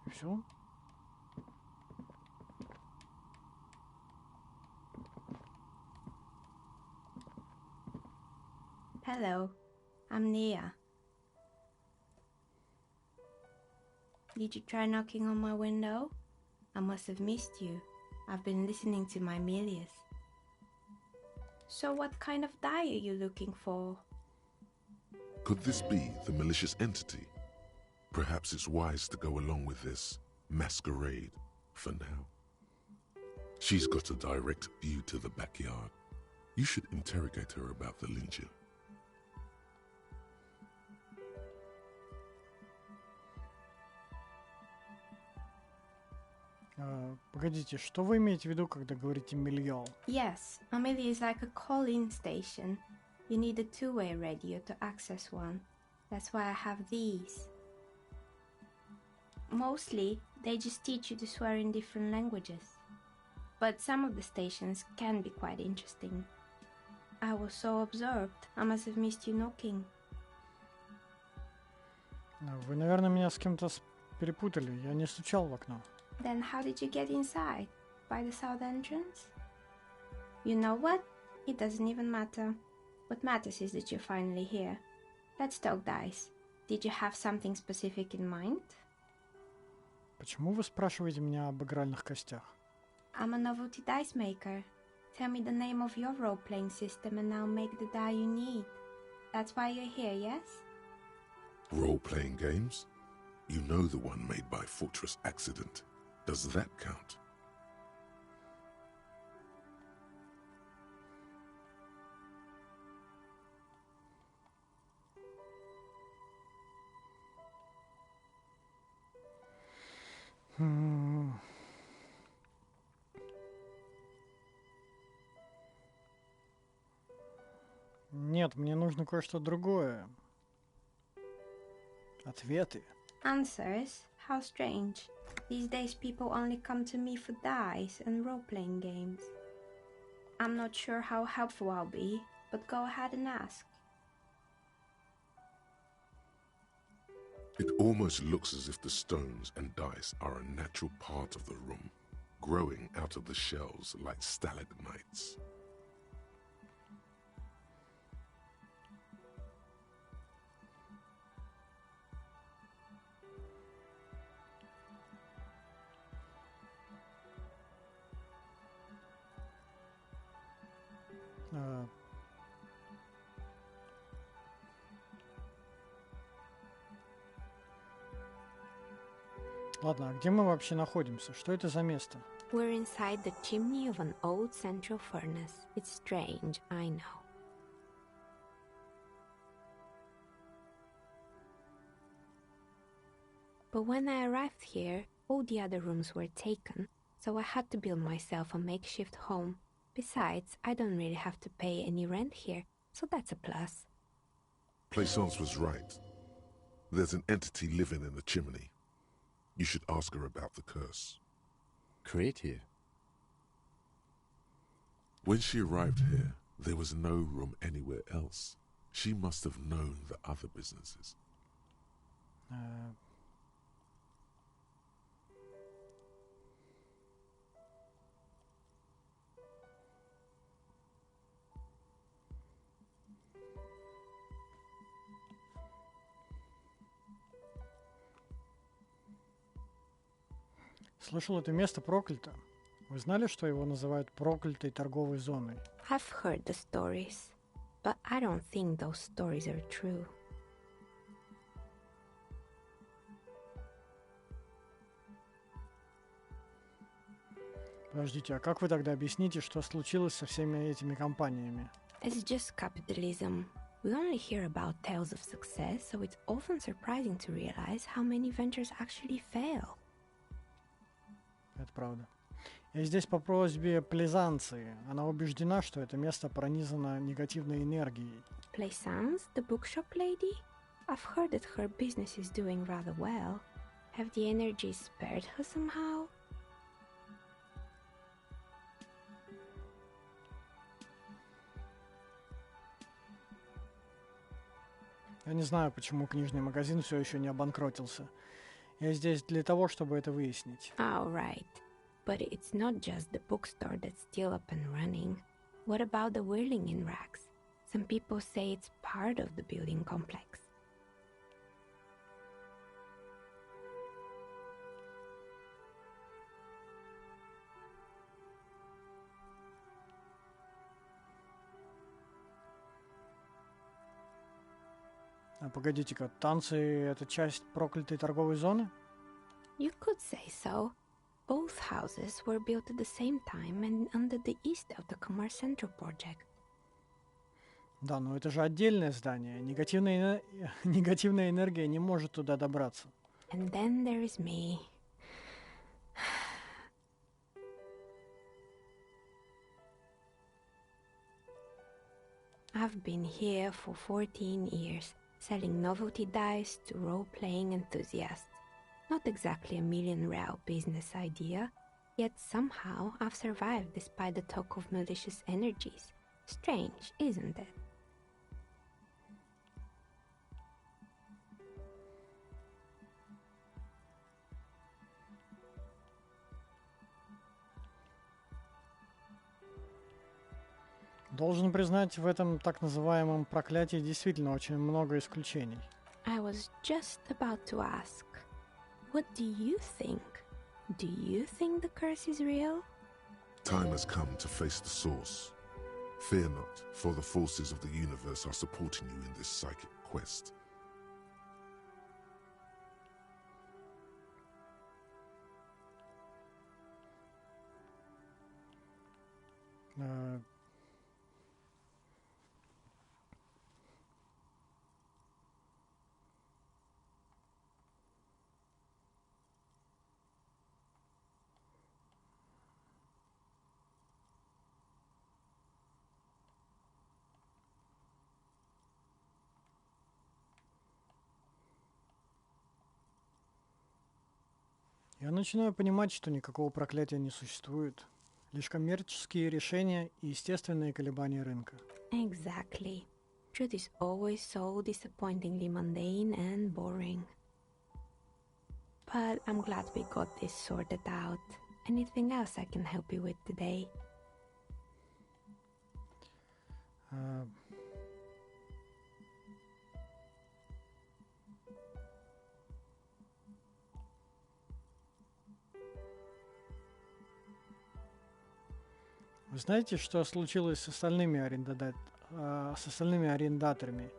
И все? Hello, I'm Nia. Did you try knocking on my window? I must have missed you. I've been listening to my Milius. So what kind of die are you looking for? Could this be the malicious entity? Perhaps it's wise to go along with this masquerade for now. She's got a direct view to the backyard. You should interrogate her about the lynching. Погодите, что вы имеете в виду, когда говорите «миллион»? Yes, a Millie is like a call-in station. You need a two-way radio to access one. That's why I have these. Mostly, they just teach you to swear in different languages. But some of the stations can be quite interesting. I was so absorbed, I must have missed you knocking. Вы, наверное, меня с кем-то перепутали. Я не стучал в окно. Then how did you get inside? By the south entrance? You know what? It doesn't even matter. What matters is that you're finally here. Let's talk dice. Did you have something specific in mind? Почему вы спрашиваете меня об игральных костях? I'm a novelty dice maker. Tell me the name of your role-playing system and I'll make the die you need. That's why you're here, yes? Role-playing games? You know the one made by Fortress Accident. Does that count? Нет, мне нужно кое-что другое. Ответы. Answers? How strange. These days people only come to me for dice and role-playing games. I'm not sure how helpful I'll be, but go ahead and ask. It almost looks as if the stones and dice are a natural part of the room, growing out of the shells like stalagmites. Ладно, а где мы вообще находимся? Что это за место? We're inside the chimney of an old central furnace. It's strange, I know. But when I arrived here, all the other rooms were taken, so I had to build myself a makeshift home. Besides, I don't really have to pay any rent here, so that's a plus. Plaisance was right. There's an entity living in the chimney. You should ask her about the curse. Creative. When she arrived here, there was no room anywhere else. She must have known the other businesses. Слышал, это место проклято. Вы знали, что его называют проклятой торговой зоной? I've heard the stories, but I don't think those stories are true. Подождите, а как вы тогда объясните, что случилось со всеми этими компаниями? It's just capitalism. We only hear about tales of success, so it's often surprising to realize how many ventures actually fail. Это правда. Я здесь по просьбе Плезанции. Она убеждена, что это место пронизано негативной энергией. Plaisance, the bookshop lady? I've heard that her business is doing rather well. Have the energy spared her somehow? Я не знаю, почему книжный магазин все еще не обанкротился. Я здесь для того, чтобы это выяснить. Oh, right. But it's not just the bookstore that's still up and running. What about the whirling in rags? Some people say it's part of the building complex. А погодите-ка, танцы — это часть проклятой торговой зоны? You could say so. Both houses were built at the same time and under the east of the Commerce Center project. Да, но это же отдельное здание. Негативная энергия не может туда добраться. And then there is me. I've been here for 14 years, selling novelty dice to role-playing enthusiasts. Not exactly a million-real business idea, yet somehow I've survived despite the talk of malicious energies. Strange, isn't it? Должен признать, в этом так называемом проклятии действительно очень много исключений. I was just about to ask, what do you think? Do you think the curse is real? Time has come to face the source. Fear not, for the forces of the universe are supporting you in this psychic quest. Я начинаю понимать, что никакого проклятия не существует. Лишь коммерческие решения и естественные колебания рынка. Exactly. Truth is always so disappointingly mundane and boring. But I'm glad we got this sorted out. Anything else I can help you with today? Вы знаете, что случилось с остальными арендаторами?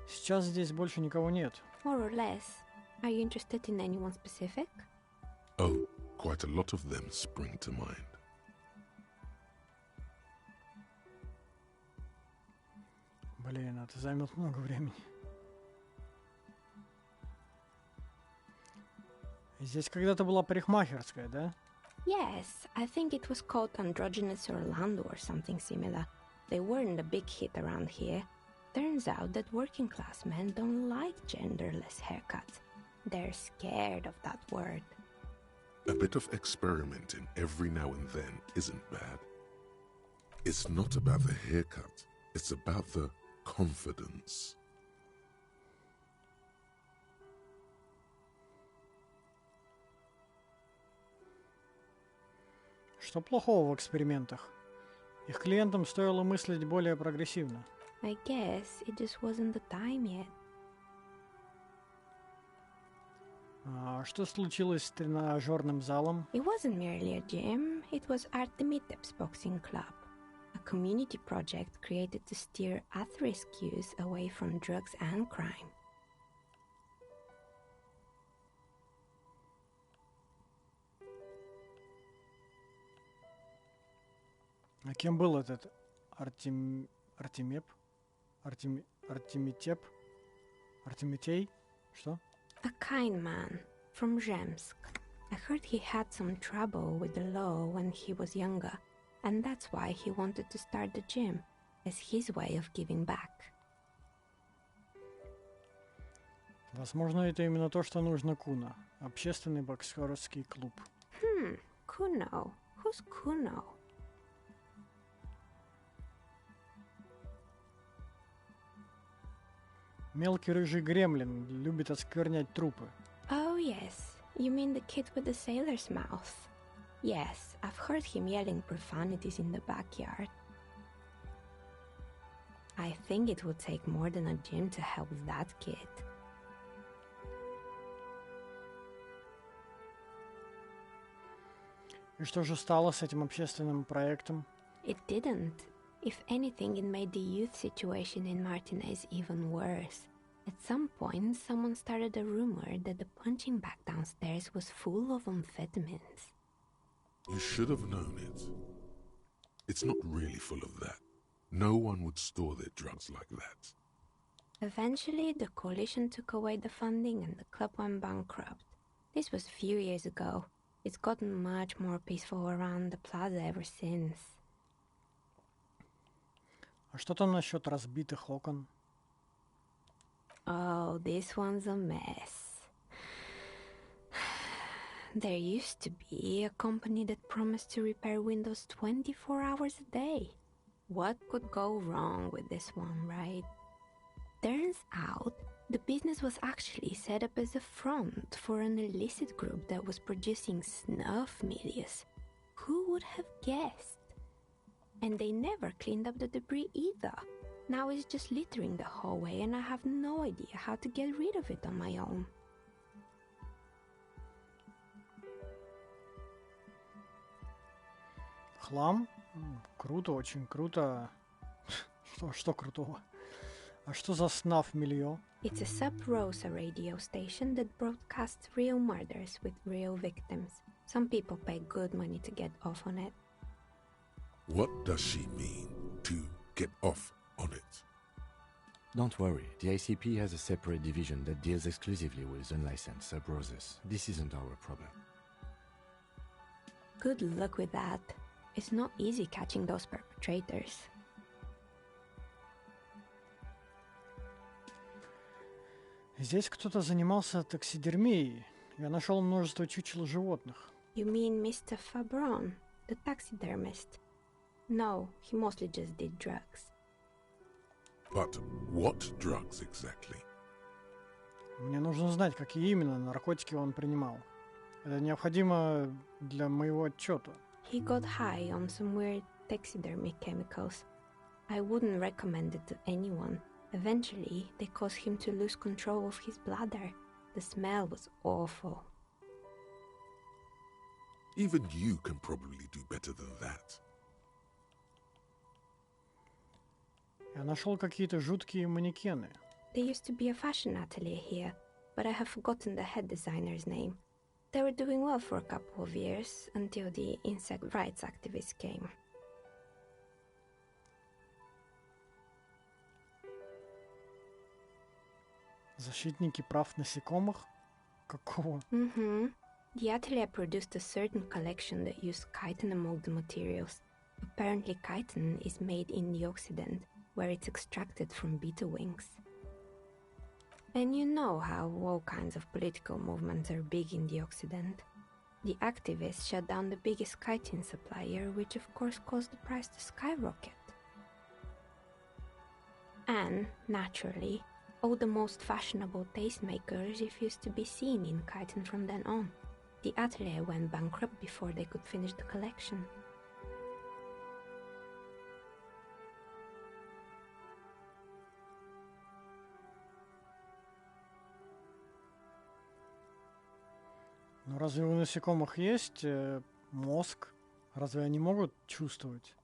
Сейчас здесь больше никого нет. More or less. Are you interested in anyone specific? Oh, quite a lot of them spring to mind. Блин, это займет много времени. Здесь когда-то была парикмахерская, да? Yes, I think it was called Androgynous Orlando or something similar. They weren't a big hit around here. Turns out that working class men don't like genderless haircuts. They're scared of that word. A bit of experimenting every now and then isn't bad. It's not about the haircut, it's about the confidence. Что плохого в экспериментах? Их клиентам стоило мыслить более прогрессивно. I guess it just wasn't the time yet. Что случилось с тренажерным залом? It wasn't merely a gym, it was Artemitep's boxing club, a community project created to steer at-risk youth away from drugs and crime. А кем был этот Артемип? Артемитеп? Артемитей? Что? A kind man from Zemsk. I heard he had some trouble with the law when he was younger, and that's why he wanted to start the gym, as his way of giving back. Возможно, это именно то, что нужно Куна. Общественный боксерский клуб. Kuno. Who's Kuno? Мелкий рыжий гремлин любит осквернять трупы. Oh yes, you mean the kid with the sailor's mouth? Yes, I've heard him yelling profanities in the backyard. I think it would take more than a gym to help that kid. И что же стало с этим общественным проектом? It didn't. If anything, it made the youth situation in Martinez even worse. At some point, someone started a rumor that the punching bag downstairs was full of amphetamines. You should have known it. It's not really full of that. No one would store their drugs like that. Eventually, the coalition took away the funding and the club went bankrupt. This was a few years ago. It's gotten much more peaceful around the plaza ever since. А что там насчет разбитых окон? Oh, this one's a mess. There used to be a company that promised to repair windows 24 hours a day. What could go wrong with this one, right? Turns out, the business was actually set up as a front for an illicit group that was producing snuff milias. Who would have guessed? And they never cleaned up the debris either. Now it's just littering the hallway and I have no idea how to get rid of it on my own. Хлам? Круто, очень круто. Что крутого? А что за снаф милье? It's a sub-Rosa radio station that broadcasts real murders with real victims. Some people pay good money to get off on it. What does she mean, to get off on it? Don't worry, the ICP has a separate division that deals exclusively with unlicensed sub-roses. This isn't our problem. Good luck with that. It's not easy catching those perpetrators. Здесь кто-то занимался таксидермией. Я нашел множество чучел животных. You mean Mr. Fabron, the taxidermist? No, he mostly just did drugs. But what drugs exactly? Мне нужно знать, какие именно наркотики он принимал. Это необходимо для моего отчета. He got high on some weird taxidermy chemicals. I wouldn't recommend it to anyone. Eventually, they caused him to lose control of his bladder. The smell was awful. Even you can probably do better than that. Я нашел какие-то жуткие манекены. There used to be a fashion atelier here, but I have forgotten the head designer's name. They were doing well for a couple of years, until the insect rights activists came. Защитники прав насекомых? Какого? The atelier produced a certain collection that used chitin among the materials. Apparently chitin is made in the Occident, where it's extracted from beetle wings. And you know how all kinds of political movements are big in the Occident. The activists shut down the biggest chitin supplier, which of course caused the price to skyrocket. And, naturally, all the most fashionable tastemakers refused to be seen in chitin from then on. The atelier went bankrupt before they could finish the collection. Но разве у насекомых есть мозг? Разве они могут чувствовать?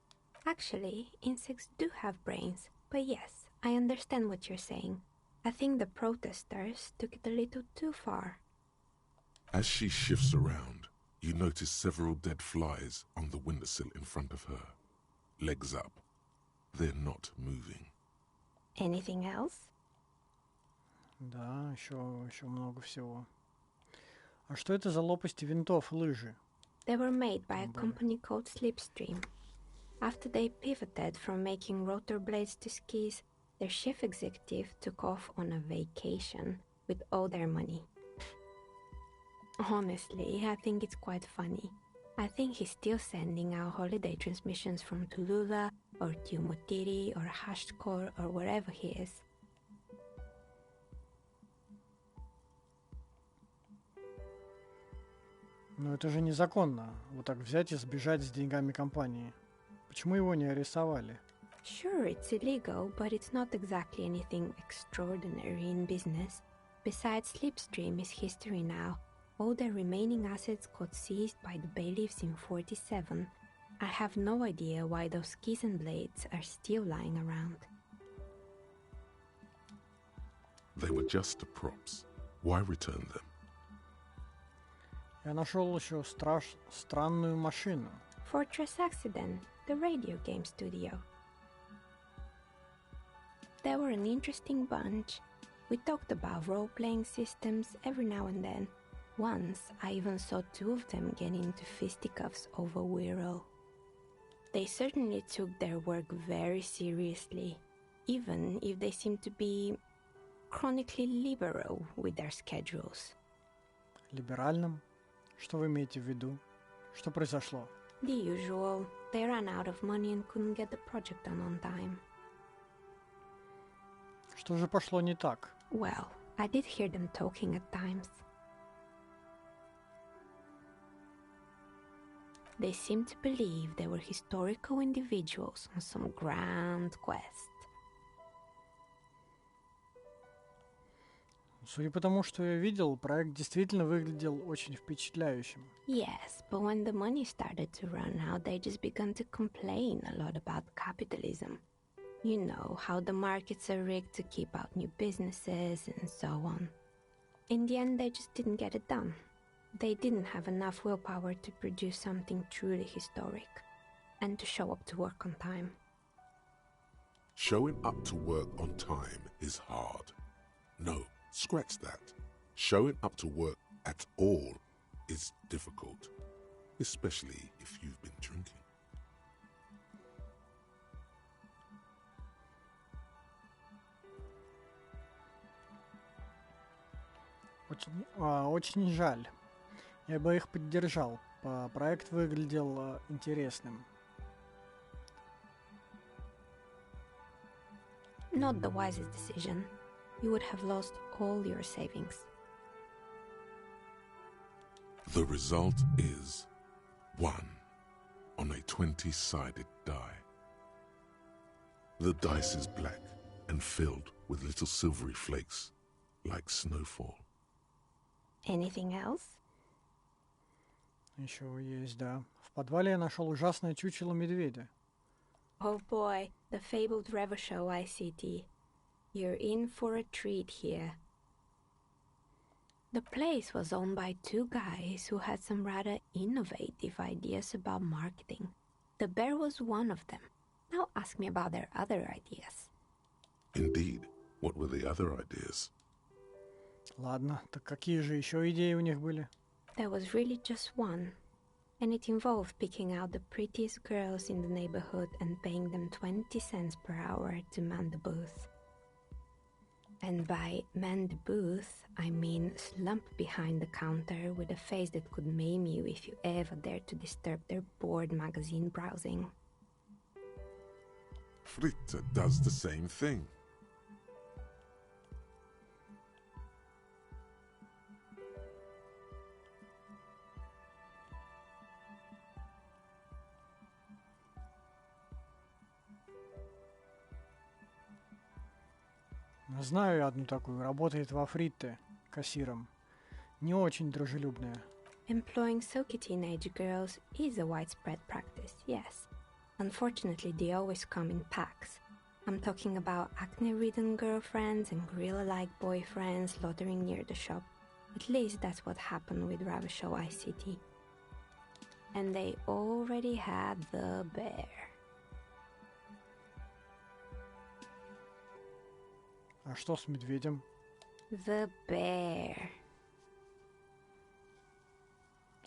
Actually, insects do have brains, but yes, I understand what you're saying. I think the protesters took it a little too far. As she shifts around, you notice several dead flies on the windowsill in front of her. Legs up. They're not moving. Anything else? Да, еще много всего. А что это за лопасти винтов и лыжи? They were made by a company called Slipstream. After they pivoted from making rotor blades to skis, their chief executive took off on a vacation with all their money. Honestly, I think it's quite funny. I think he's still sending out holiday transmissions from Tulula or Tiumotiri or Hashtkor or wherever he is. Но это же незаконно, вот так взять и сбежать с деньгами компании. Почему его не арестовали? Sure, it's illegal, but it's not exactly anything extraordinary in business. Besides, Slipstream is history now. All their remaining assets got seized by the bailiffs in 47. I have no idea why those skis and blades are still lying around. They were just the props. Why return them? Я нашел еще странную машину. Fortress Accident, the radio game studio. They were an interesting bunch. We talked about role-playing systems every now and then. Once, I even saw two of them get into fisticuffs over Wirral. They certainly took their work very seriously, even if they seemed to be chronically liberal with their schedules. Либеральным? Что вы имеете в виду? Что произошло? The usual. They ran out of money and couldn't get the project done on time. Что же пошло не так? Well, I did hear them talking at times. They seemed to believe they were historical individuals on some grand quest. Судя по тому, что я видел, проект действительно выглядел очень впечатляющим. Yes, but when the money started to run out, they just began to complain a lot about capitalism. You know, how the markets are rigged to keep out new businesses and so on. In the end, they just didn't get it done. They didn't have enough willpower to produce something truly historic and to show up to work on time. Showing up to work on time is hard. No, scratch that. Showing up to work at all is difficult, especially if you've been drinking. Очень жаль. Я бы их поддержал. Проект выглядел интересным. Not the wisest decision. You would have lost all your savings. The result is 1 on a 20-sided die. The dice is black and filled with little silvery flakes, like snowfall. Anything else? Еще есть, да. В подвале я нашел ужасное чучело медведя. Oh boy, the fabled Revo Show ICT. You're in for a treat here. The place was owned by two guys who had some rather innovative ideas about marketing. The bear was one of them. Now ask me about their other ideas. Indeed. What were the other ideas? Ладно, так какие же еще идеи у них были? There was really just one, and it involved picking out the prettiest girls in the neighborhood and paying them 20 cents per hour to man the booth. And by man the booth, I mean slump behind the counter with a face that could maim you if you ever dared to disturb their bored magazine browsing. Fritte does the same thing. Знаю одну такую, работает во Фритте кассиром. Не очень дружелюбная. Employing silky teenage girls is a widespread practice, yes. Unfortunately, they always come in packs. I'm talking about acne-ridden girlfriends and gorilla-like boyfriends loitering near the shop. At least that's what happened with Ravenshaw ICT. And they already had the bear. А что с медведем? The bear.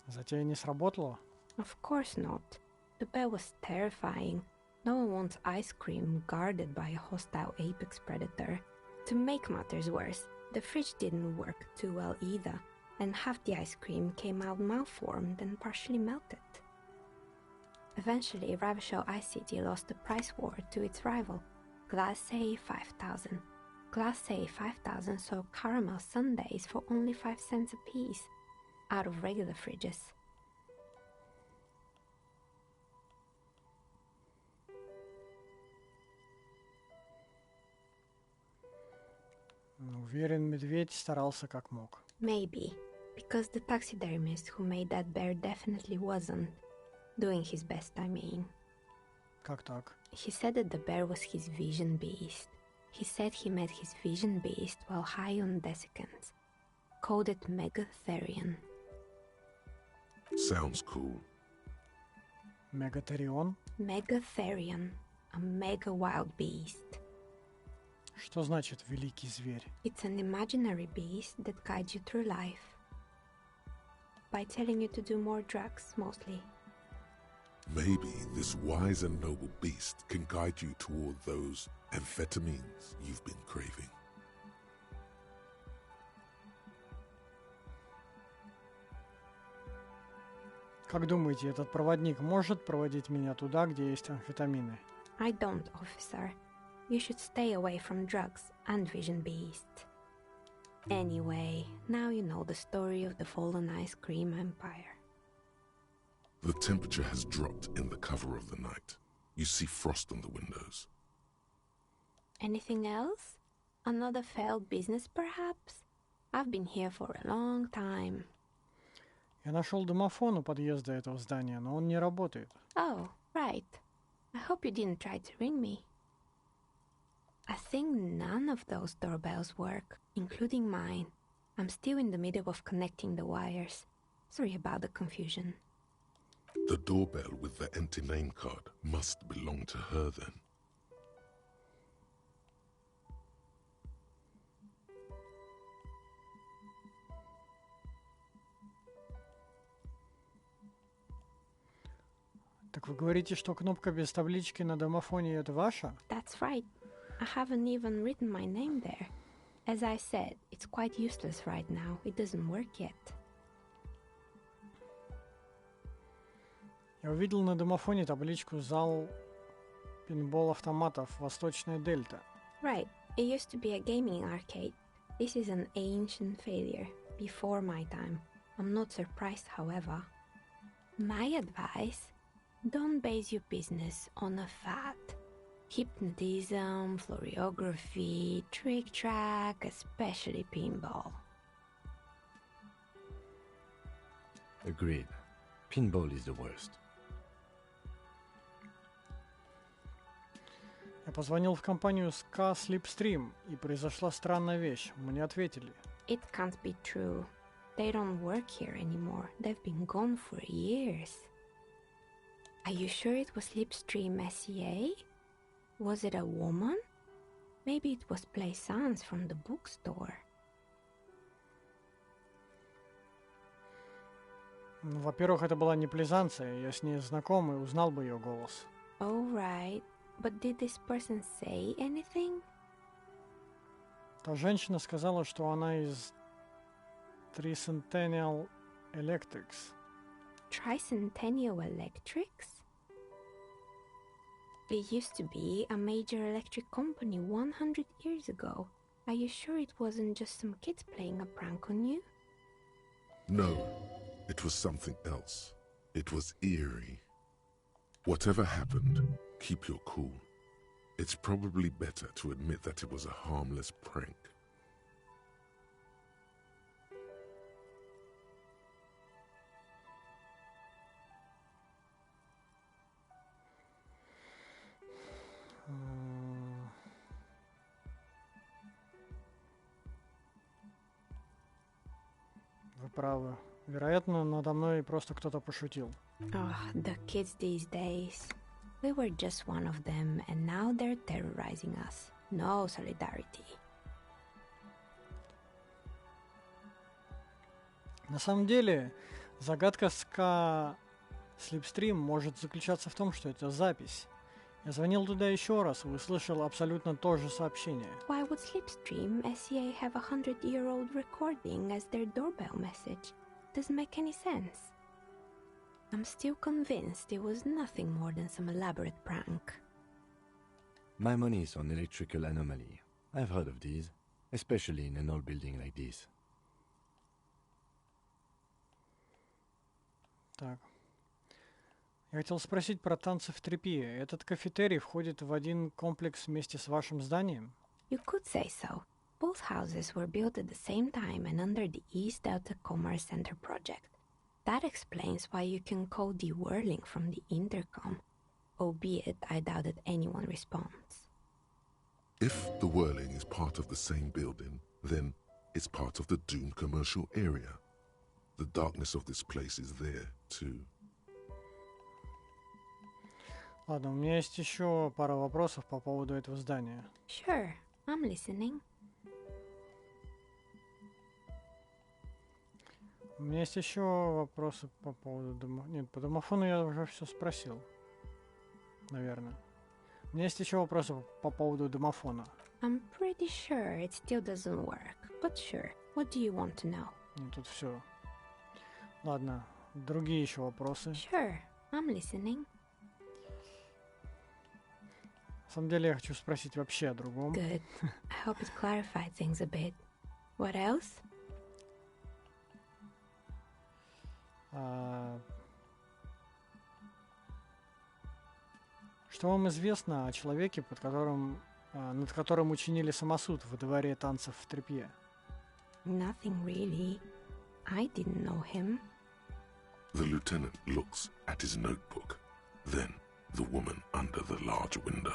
Затея не сработала? Of course not. The bear was terrifying. No one wants ice cream guarded by a hostile apex predator. To make matters worse, the fridge didn't work too well either, and half the ice cream came out malformed and partially melted. Eventually, Ravenshaw ICT lost the price war to its rival, Glace 5000. Glace 5000 sold caramel sundaes for only 5 cents a piece, out of regular fridges. Уверен, медведь старался как мог. Maybe, because the taxidermist who made that bear definitely wasn't. Doing his best, I mean. Как так? He said that the bear was his vision beast. He said he met his vision beast while high on desiccants. Called it Megatherion. Sounds cool. Мегатерион? Megatherion, a mega wild beast. Что значит великий зверь? It's an imaginary beast that guides you through life. By telling you to do more drugs, mostly. Maybe this wise and noble beast can guide you toward those amphetamines you've been craving. Как думаете, этот проводник может проводить меня туда, где есть амфетамины? I don't, officer. You should stay away from drugs and vision beasts. Anyway, now you know the story of the fallen ice cream empire. The temperature has dropped in the cover of the night. You see frost on the windows. Anything else? Another failed business, perhaps? I've been here for a long time. Я нашел домофон у подъезда этого здания, но он не работает. Oh, right. I hope you didn't try to ring me. I think none of those doorbells work, including mine. I'm still in the middle of connecting the wires. Sorry about the confusion. The doorbell with the empty name card must belong to her then. Так вы говорите, что кнопка без таблички на домофоне это ваша? That's right. I haven't even written my name there. As I said, it's quite useless right now. It doesn't work yet. Я увидел на домофоне табличку «Зал пинбол-автоматов Восточная Дельта». Right. It used to be a gaming arcade. This is an ancient failure, before my time. I'm not surprised, however. My advice? Don't base your business on a fad. Hypnotism, floriography, trick-track, especially pinball. Agreed. Pinball is the worst. Я позвонил в компанию Ska Slipstream, и произошла странная вещь. Мне ответили. It can't be true. They don't work here anymore. They've been gone for years. Are you sure it was Slipstream SEA? Was it a woman? Maybe it was Plaisance from the bookstore. Ну, во-первых, это была не Плезанция, я с ней знаком и узнал бы ее голос. Oh, right. But did this person say anything? Та женщина сказала, что она из Tricentennial Electrics. Tricentennial Electrics? It used to be a major electric company 100 years ago. Are you sure it wasn't just some kids playing a prank on you? No, it was something else. It was eerie. Whatever happened, keep your cool. It's probably better to admit that it was a harmless prank. Вы правы. Вероятно, надо мной просто кто-то пошутил. Oh, the kids these days. We were just one of them, and now they're terrorizing us. No solidarity. На самом деле, загадка Slipstream может заключаться в том, что это запись. Я звонил туда еще раз и услышал абсолютно то же сообщение. Why would Slipstream SCA have a 100-year-old recording as their doorbell message? Doesn't make any sense. I'm still convinced it was nothing more than some elaborate prank. My money is on electrical anomaly. I've heard of these, especially in an old building like this. Так. Я хотел спросить про танцы в тряпье. Этот кафетерий входит в один комплекс вместе с вашим зданием? You could say so. Both houses were built at the same time and under the East Delta Commerce Center project. That explains why you can call the whirling from the intercom, albeit I doubt that anyone responds. If the whirling is part of the same building, then it's part of the doomed commercial area. The darkness of this place is there, too. Ладно, у меня есть еще пара вопросов по поводу этого здания. Sure, I'm listening. У меня есть еще вопросы по поводу домофона. Нет, по домофону я уже все спросил. Наверное. У меня есть еще вопросы по поводу домофона. I'm pretty sure it still doesn't work, but sure. What do you want to know? Ну, тут все. Ладно, другие еще вопросы. Sure, I'm listening. На самом деле я хочу спросить вообще о другом. Good. I hope it clarified things a bit. What else? Что вам известно о человеке, над которым учинили самосуд во дворе танцев в тряпье? Nothing really. I didn't know him. The lieutenant looks at his notebook, then the woman under the large window.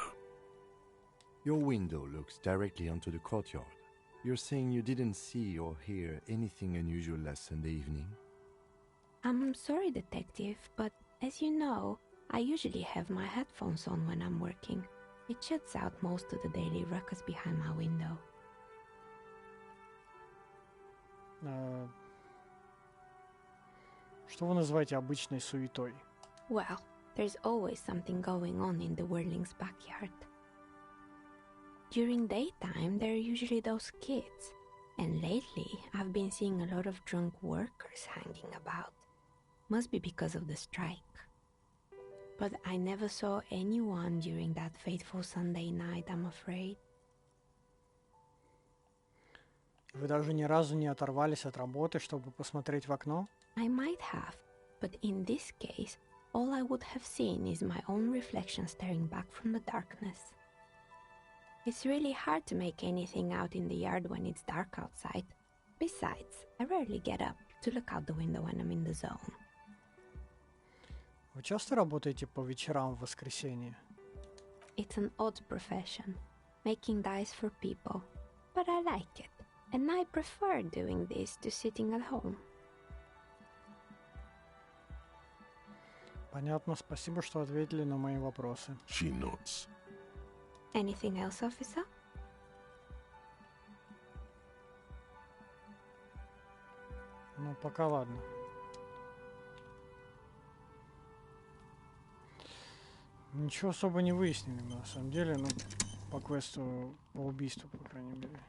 Your window looks directly onto the courtyard. You're saying you didn't see or hear anything unusual last Sunday evening? I'm sorry, detective, but as you know, I usually have my headphones on when I'm working. It shuts out most of the daily ruckus behind my window. Что вы называете обычной суетой? Well, there's always something going on in the Whirling's backyard. During daytime, there are usually those kids, and lately I've been seeing a lot of drunk workers hanging about. Must be because of the strike. But I never saw anyone during that fateful Sunday night, I'm afraid. Вы даже ни разу не оторвались от работы, чтобы посмотреть в окно? I might have, but in this case, all I would have seen is my own reflection staring back from the darkness. It's really hard to make anything out in the yard when it's dark outside. Besides, I rarely get up to look out the window when I'm in the zone. Вы часто работаете по вечерам в воскресенье? It's an odd profession, making dice for people, but I like it, and I prefer doing this to sitting at home. Понятно, спасибо, что ответили на мои вопросы. She nods. Anything else, officer? Ну, пока ладно. Ничего особо не выяснили, на самом деле, ну, по квесту, по убийству, по крайней мере.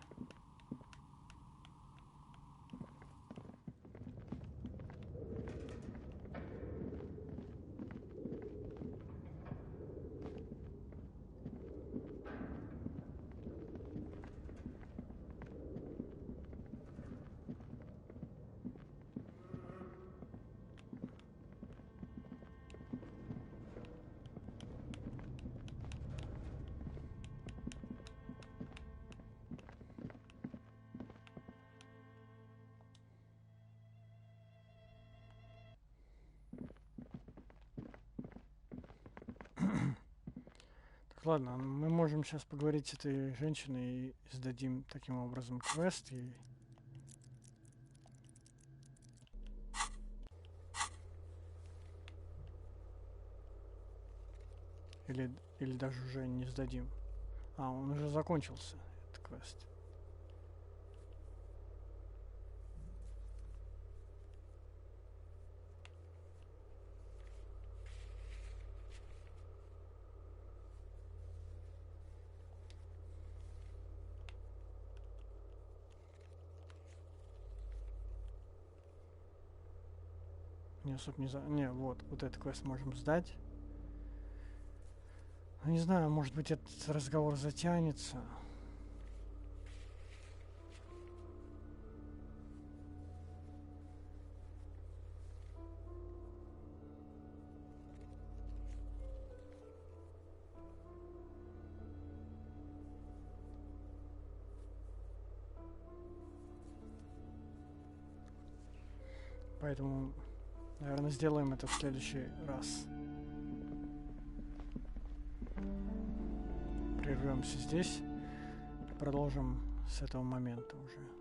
Ладно, мы можем сейчас поговорить с этой женщиной и сдадим таким образом квест. И... Или даже уже не сдадим. А, он уже закончился, этот квест. Не особо не за... Не, вот этот квест можем сдать. Не знаю, может быть, этот разговор затянется. Поэтому, наверное, сделаем это в следующий раз. Прервемся здесь и продолжим с этого момента уже.